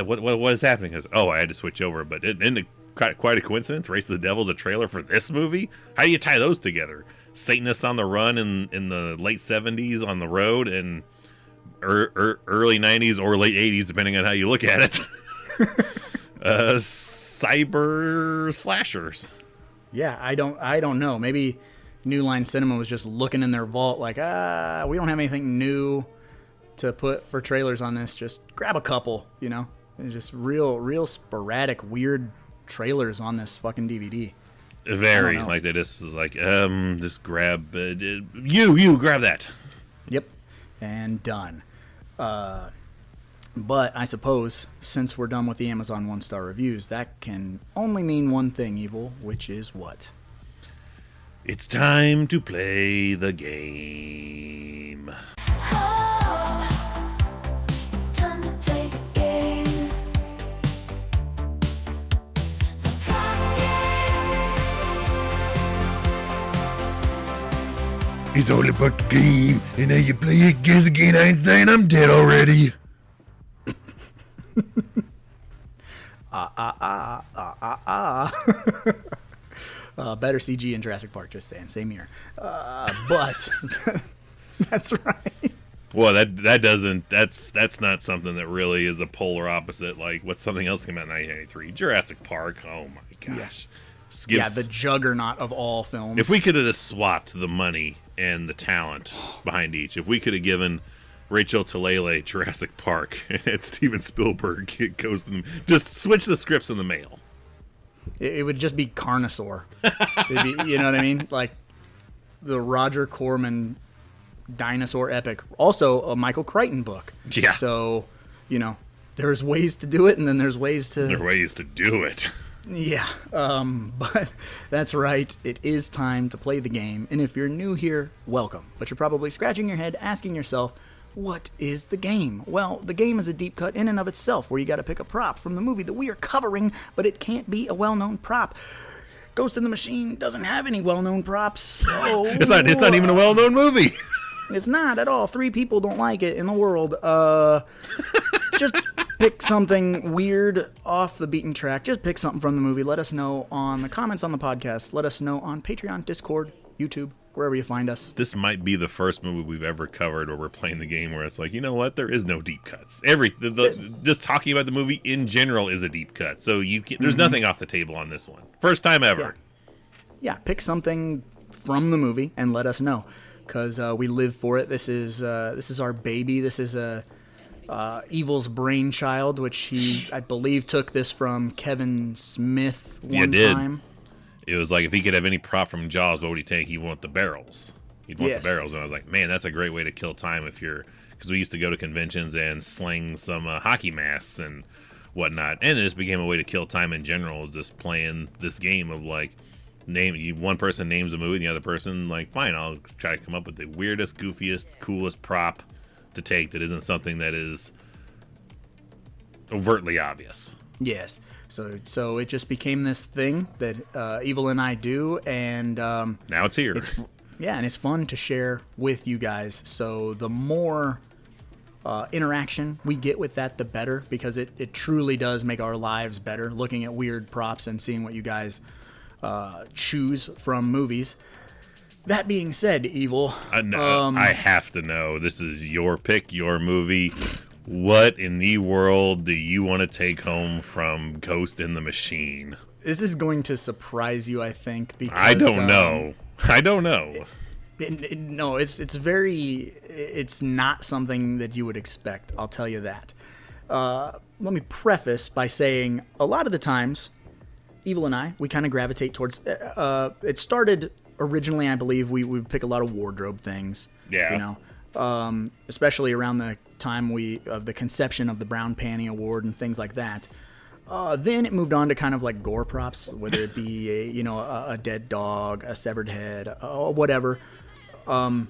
is happening? I was, I had to switch over, but isn't it quite a coincidence? Race of the Devil's a trailer for this movie. How do you tie those together? Satanists on the run in the late 70s on the road, and early 90s or late 80s, depending on how you look at it. Cyber slashers. Yeah, I don't know. Maybe New Line Cinema was just looking in their vault like, we don't have anything new to put for trailers on this. Just grab a couple, and just real sporadic, weird trailers on this fucking DVD. Very like that. This is like, just grab you grab that. Yep, and done. But I suppose since we're done with the Amazon 1-star reviews, that can only mean one thing, Evil, which is what? It's time to play the game. It's time to play the game. The clock game. It's all about the game, and now you play it, guess again, Einstein, I'm dead already. Better CG in Jurassic Park, just saying. Same year. But that's right. Well, that's not something that really is a polar opposite. Like, what's something else came out in 1993? Jurassic Park. Oh my gosh. Yeah, the juggernaut of all films. If we could have swapped the money and the talent behind each, if we could have given Rachel Talalay Jurassic Park and had Steven Spielberg goes to them, just switch the scripts in the mail. It would just be Carnosaur. It'd be, you know what I mean? Like the Roger Corman dinosaur epic. Also a Michael Crichton book. Yeah. So, there's ways to do it, and then there's ways to... There are ways to do it. Yeah, but that's right. It is time to play the game. And if you're new here, welcome. But you're probably scratching your head, asking yourself, what is the game? Well, the game is a deep cut in and of itself, where you got to pick a prop from the movie that we are covering, but it can't be a well-known prop. Ghost in the Machine doesn't have any well-known props, so... It's not even a well-known movie. It's not at all. 3 people don't like it in the world. Just pick something weird off the beaten track. Just pick something from the movie. Let us know on the comments on the podcast. Let us know on Patreon, Discord, YouTube, wherever you find us. This might be the first movie we've ever covered where we're playing the game where it's like, you know what? There is no deep cuts. Just talking about the movie in general is a deep cut. So there's nothing off the table on this one. First time ever. Yeah, pick something from the movie and let us know, because we live for it. This is our baby. This is Evil's brainchild, which he, I believe, took this from Kevin Smith one time. It was like, if he could have any prop from Jaws, what would he take? He'd want the barrels. He'd want the barrels. And I was like, man, that's a great way to kill time because we used to go to conventions and sling some hockey masks and whatnot. And it just became a way to kill time in general, just playing this game of like, one person names a movie, and the other person, like, fine, I'll try to come up with the weirdest, goofiest, coolest prop to take that isn't something that is overtly obvious. Yes. So it just became this thing that Evil and I do, and now it's here. And it's fun to share with you guys. So the more interaction we get with that, the better, because it truly does make our lives better, looking at weird props and seeing what you guys choose from movies. That being said, Evil, I have to know. This is your pick, your movie. What in the world do you want to take home from Ghost in the Machine? This is going to surprise you, I think. Because I don't know. No, it's not something that you would expect. I'll tell you that. Let me preface by saying a lot of the times, Evil and I, we kind of gravitate towards. It started originally, I believe, we would pick a lot of wardrobe things. Yeah. Especially around the time of the conception of the Brown Panty Award and things like that. Then it moved on to kind of like gore props, whether it be a dead dog, a severed head, whatever. And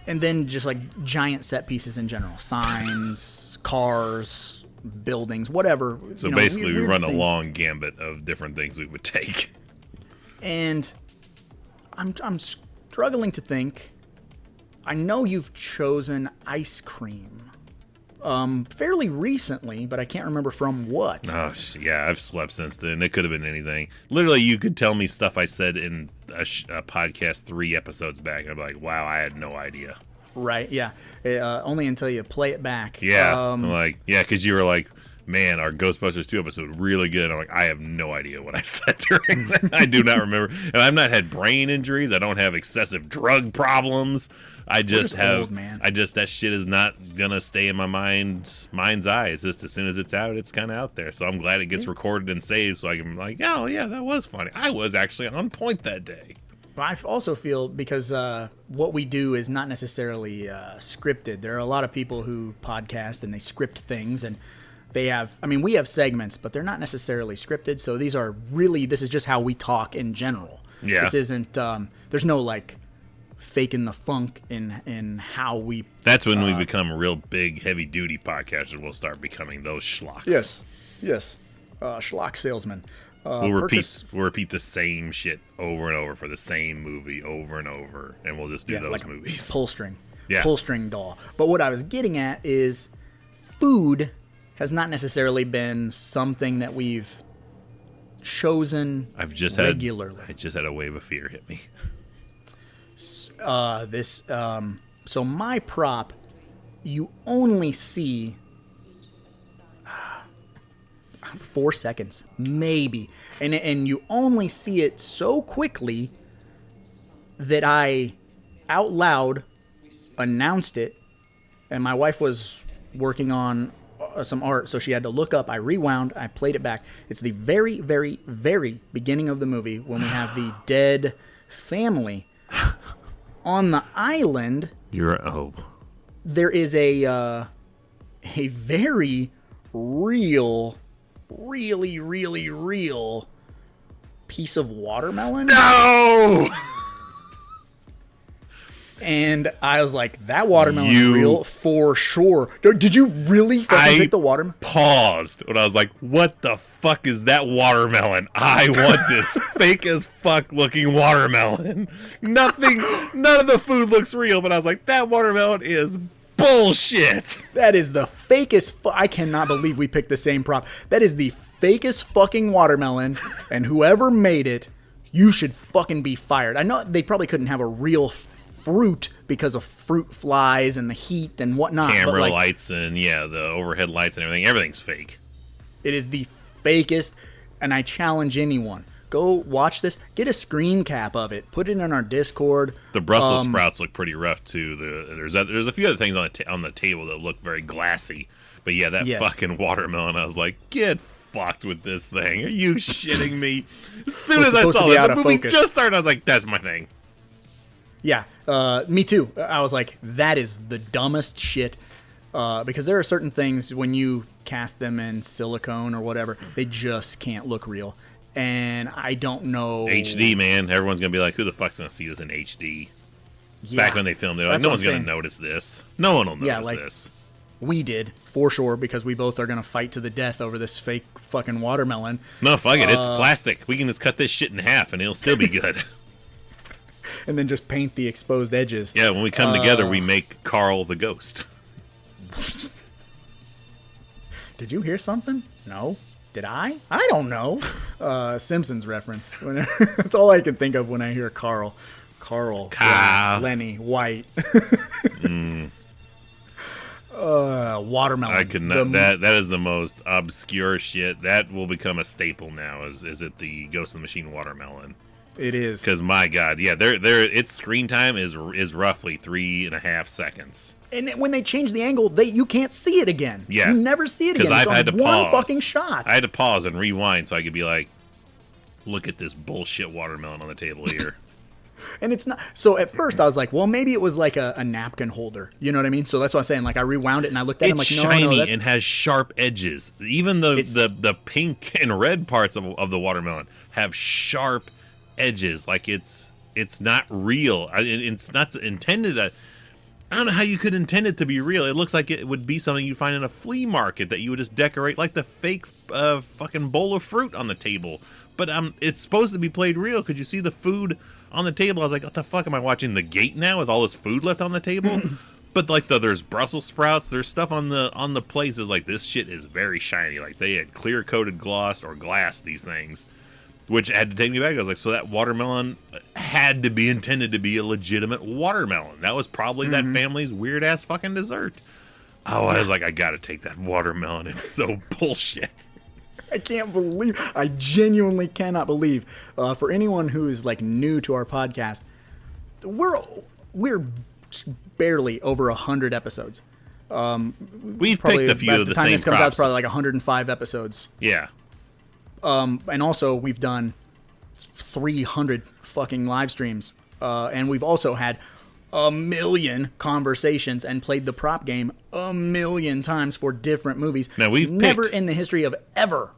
then just like giant set pieces in general, signs, cars, buildings, whatever. So basically, we run a long gambit of different things we would take. And I'm struggling to think. I know you've chosen ice cream fairly recently, but I can't remember from what. Oh, yeah, I've slept since then. It could have been anything. Literally, you could tell me stuff I said in a podcast 3 episodes back, and I'd be like, wow, I had no idea. Right, yeah. Only until you play it back. Yeah, because you were like, man, our Ghostbusters 2 episode really good. And I'm like, I have no idea what I said during that. I do not remember. And I've not had brain injuries. I don't have excessive drug problems. I just have, old, man. That shit is not gonna stay in my mind's eye. It's just as soon as it's out, it's kind of out there. So I'm glad it gets recorded and saved, so I can be like, oh yeah, that was funny. I was actually on point that day. I also feel, because what we do is not necessarily scripted. There are a lot of people who podcast and they script things, and we have segments, but they're not necessarily scripted. So this is just how we talk in general. Yeah. This isn't, there's no like faking the funk in how we. That's when we become real big, heavy duty podcasters. We'll start becoming those schlocks. Yes. Schlock salesmen. We'll purchase- repeat the same shit over and over for the same movie over and over, and we'll just do those like movies. Pull string. Yeah. Pull string doll. But what I was getting at is food has not necessarily been something that we've chosen regularly. I just had a wave of fear hit me. So my prop, you only see 4 seconds, maybe, and you only see it so quickly that I out loud announced it, and my wife was working on some art, so she had to look up. I rewound, I played it back. It's the very, very, very beginning of the movie when we have the dead family on the island. There is a very real, really, really real piece of watermelon. No! And I was like, that watermelon's real for sure. Did you really fucking pick the watermelon? Paused when I was like, what the fuck is that watermelon? I want this fake as fuck looking watermelon. None of the food looks real, but I was like, that watermelon is bullshit. That is the fakest. I cannot believe we picked the same prop. That is the fakest fucking watermelon, and whoever made it, you should fucking be fired. I know they probably couldn't have a real fruit because of fruit flies and the heat and whatnot. Camera lights and the overhead lights and everything. Everything's fake. It is the fakest, and I challenge anyone. Go watch this. Get a screen cap of it. Put it in our Discord. The Brussels sprouts look pretty rough too. There's a few other things on the table that look very glassy. But yeah, that fucking watermelon. I was like, get fucked with this thing. Are you shitting me? As soon as I saw that, the movie just started. I was like, that's my thing. Yeah, me too. I was like, that is the dumbest shit. Because there are certain things when you cast them in silicone or whatever, they just can't look real. And I don't know. HD, man. Everyone's going to be like, who the fuck's going to see this in HD? Yeah, back when they filmed it, like, no one's going to notice this. No one will notice this. We did, for sure, because we both are going to fight to the death over this fake fucking watermelon. No, fuck it. It's plastic. We can just cut this shit in half and it'll still be good. And then just paint the exposed edges. Yeah, when we come together, we make Carl the ghost. Did you hear something? No. Did I? I don't know. Simpsons reference. That's all I can think of when I hear Carl. Lenny, White. Watermelon. I could not. That is the most obscure shit. That will become a staple now. Is it the Ghost in the Machine watermelon? It is. Because my God, yeah, its screen time is roughly 3.5 seconds. And when they change the angle, you can't see it again. Yeah, you never see it again. Because I've had to one pause. Fucking shot. I had to pause and rewind so I could be like, look at this bullshit watermelon on the table here. And it's not. So at first I was like, well, maybe it was like a napkin holder. You know what I mean? So that's what I'm saying. Like I rewound it and I looked at it. I'm like, no, shiny that's... and has sharp edges. Even the pink and red parts of the watermelon have sharp edges. Like it's not real. It's not intended to. I don't know how you could intend it to be real. It looks like it would be something you find in a flea market that you would just decorate, like the fake fucking bowl of fruit on the table. But it's supposed to be played real. Could you see the food on the table? I was like, what the fuck am I watching? The Gate now with all this food left on the table? But like there's Brussels sprouts, there's stuff on the plates. Is like, this shit is very shiny. Like they had clear coated gloss or glass these things. Which had to take me back. I was like, so that watermelon had to be intended to be a legitimate watermelon. That was probably that family's weird-ass fucking dessert. Oh, I was like, I gotta take that watermelon. It's so bullshit. I can't believe, I genuinely cannot believe. For anyone who is like new to our podcast, we're barely over 100 episodes. We've picked a few of the same props. By the time this comes out, it's probably like 105 episodes. Yeah. And also, we've done 300 fucking live streams. And we've also had a million conversations and played the prop game a million times for different movies. Now, we've never in the history of ever.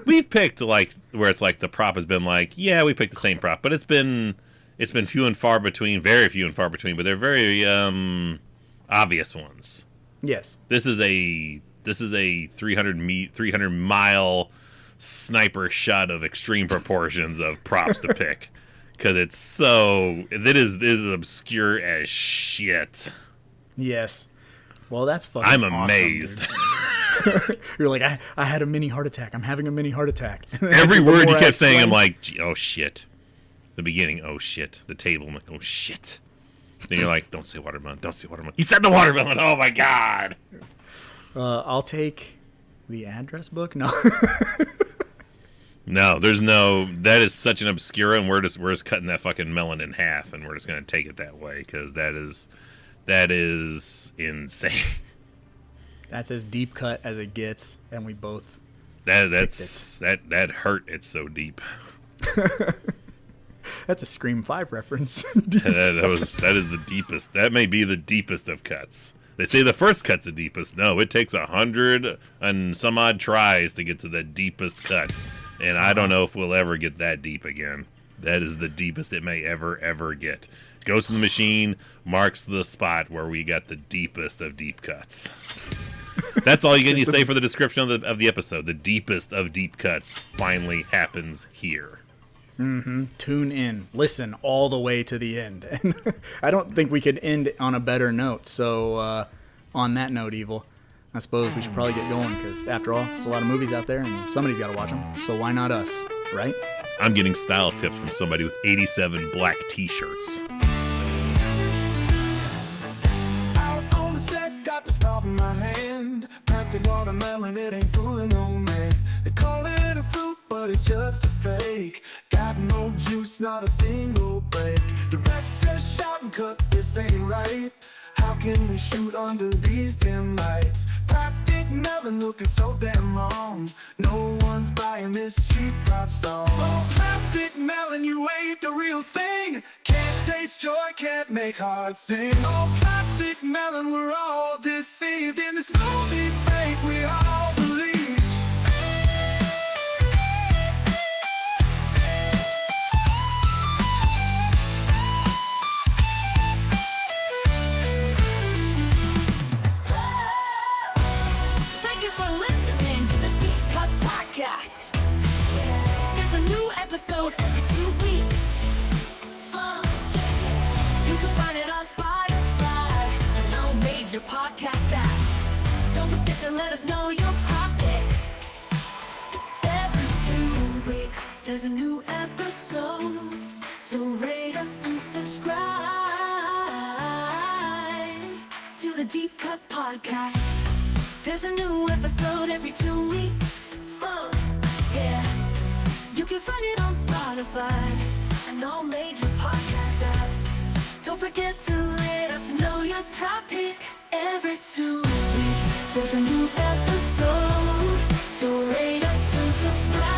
We've picked, like, where it's like the prop has been like, yeah, we picked the same prop. But it's been few and far between, very few and far between. But they're very obvious ones. Yes. This is a 300 mile sniper shot of extreme proportions of props to pick. Because it is obscure as shit. Yes. Well, that's fucking I'm awesome, amazed. dude. You're like, I had a mini heart attack. I'm having a mini heart attack. Every The word you more I kept saying, I'm explain- like, "Gee, oh shit. The beginning, oh shit. The table, I'm like, oh shit. Then you're like, don't say watermelon, don't say watermelon. He said the watermelon, oh my god. I'll take the address book. No. No, there's no, that is such an obscura, and we're just cutting that fucking melon in half, and we're just going to take it that way, because that is insane. That's as deep cut as it gets, and we both. That hurt. It's so deep. That's a Scream 5 reference. that is the deepest. That may be the deepest of cuts. They say the first cut's the deepest. No, it takes 100 and some odd tries to get to the deepest cut, and I don't know if we'll ever get that deep again. That is the deepest it may ever get. Ghost in the Machine marks the spot where we got the deepest of deep cuts. That's all you need to say for the description of the episode. The deepest of deep cuts finally happens here. Tune in. Listen all the way to the end. And I don't think we could end on a better note. So, on that note, Evil, I suppose we should probably get going, because after all, there's a lot of movies out there and somebody's got to watch them. So why not us, right? I'm getting style tips from somebody with 87 black t-shirts. Out on the set, got the stop in my hand. Plastic watermelon, it ain't fooling no man. They call it a fruit, but it's just a fake. Got no juice, not a single break. Director shouting, cut, this ain't right. How can we shoot under these dim lights? Plastic melon looking so damn wrong. No one's buying this cheap pop song. Oh, plastic melon, you ain't the real thing. Can't taste joy, can't make hearts sing. Oh, plastic melon, we're all deceived in this movie fake we all believe. Thank you for listening to the Deep Cut Podcast. There's a new episode every 2 weeks. You can find it on Spotify and all major podcast apps. Don't forget to let us know your prop pick. Every 2 weeks, there's a new episode. So rate us and subscribe to the Deep Cut Podcast. There's a new episode every 2 weeks. Yeah. You can find it on Spotify and all major podcast apps. Don't forget to let us know your prop pick. Every 2 weeks, there's a new episode. So rate us and subscribe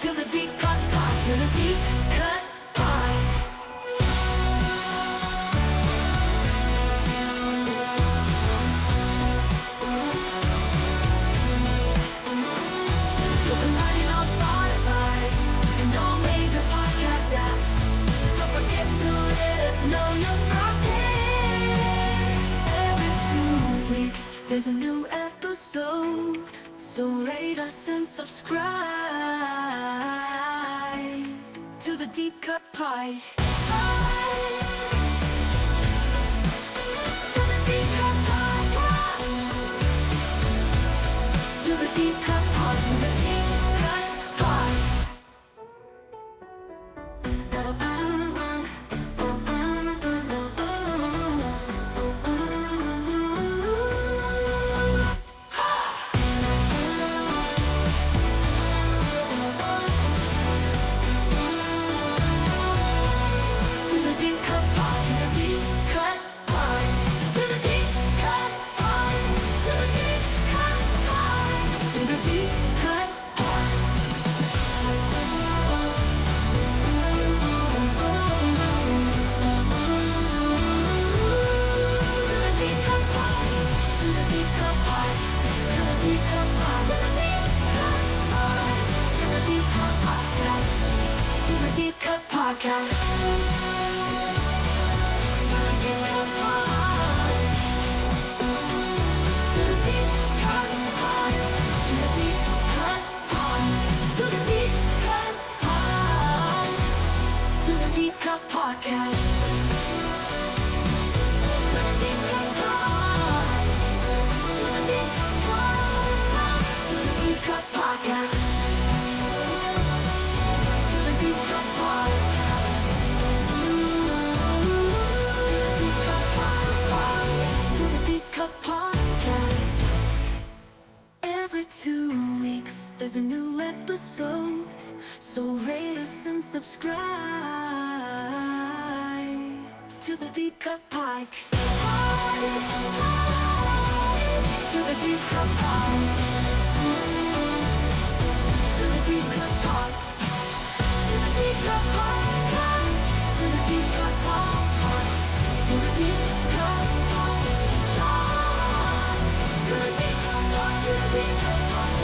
to the Deep Cut Pod, to the Deep Cut Pod. You can find it on Spotify and all major podcast apps. Don't forget to let us know your prop pick. Every 2 weeks, there's a new episode. So rate us and subscribe to the Deep Cut Pie. To the Deep Cut Podcast. To the Deep Cut Pod, to the Deep Cut Pod. episode. So rate us and subscribe to the Deep Cut Podcast. To the Deep Cut Podcast. To the Deep Cut Podcast. To the Deep Cut Podcast. To the Deep Cut Podcast. To the Deep Cut Podcast. To the Deep Cut Podcast. To the Deep Cut Podcast.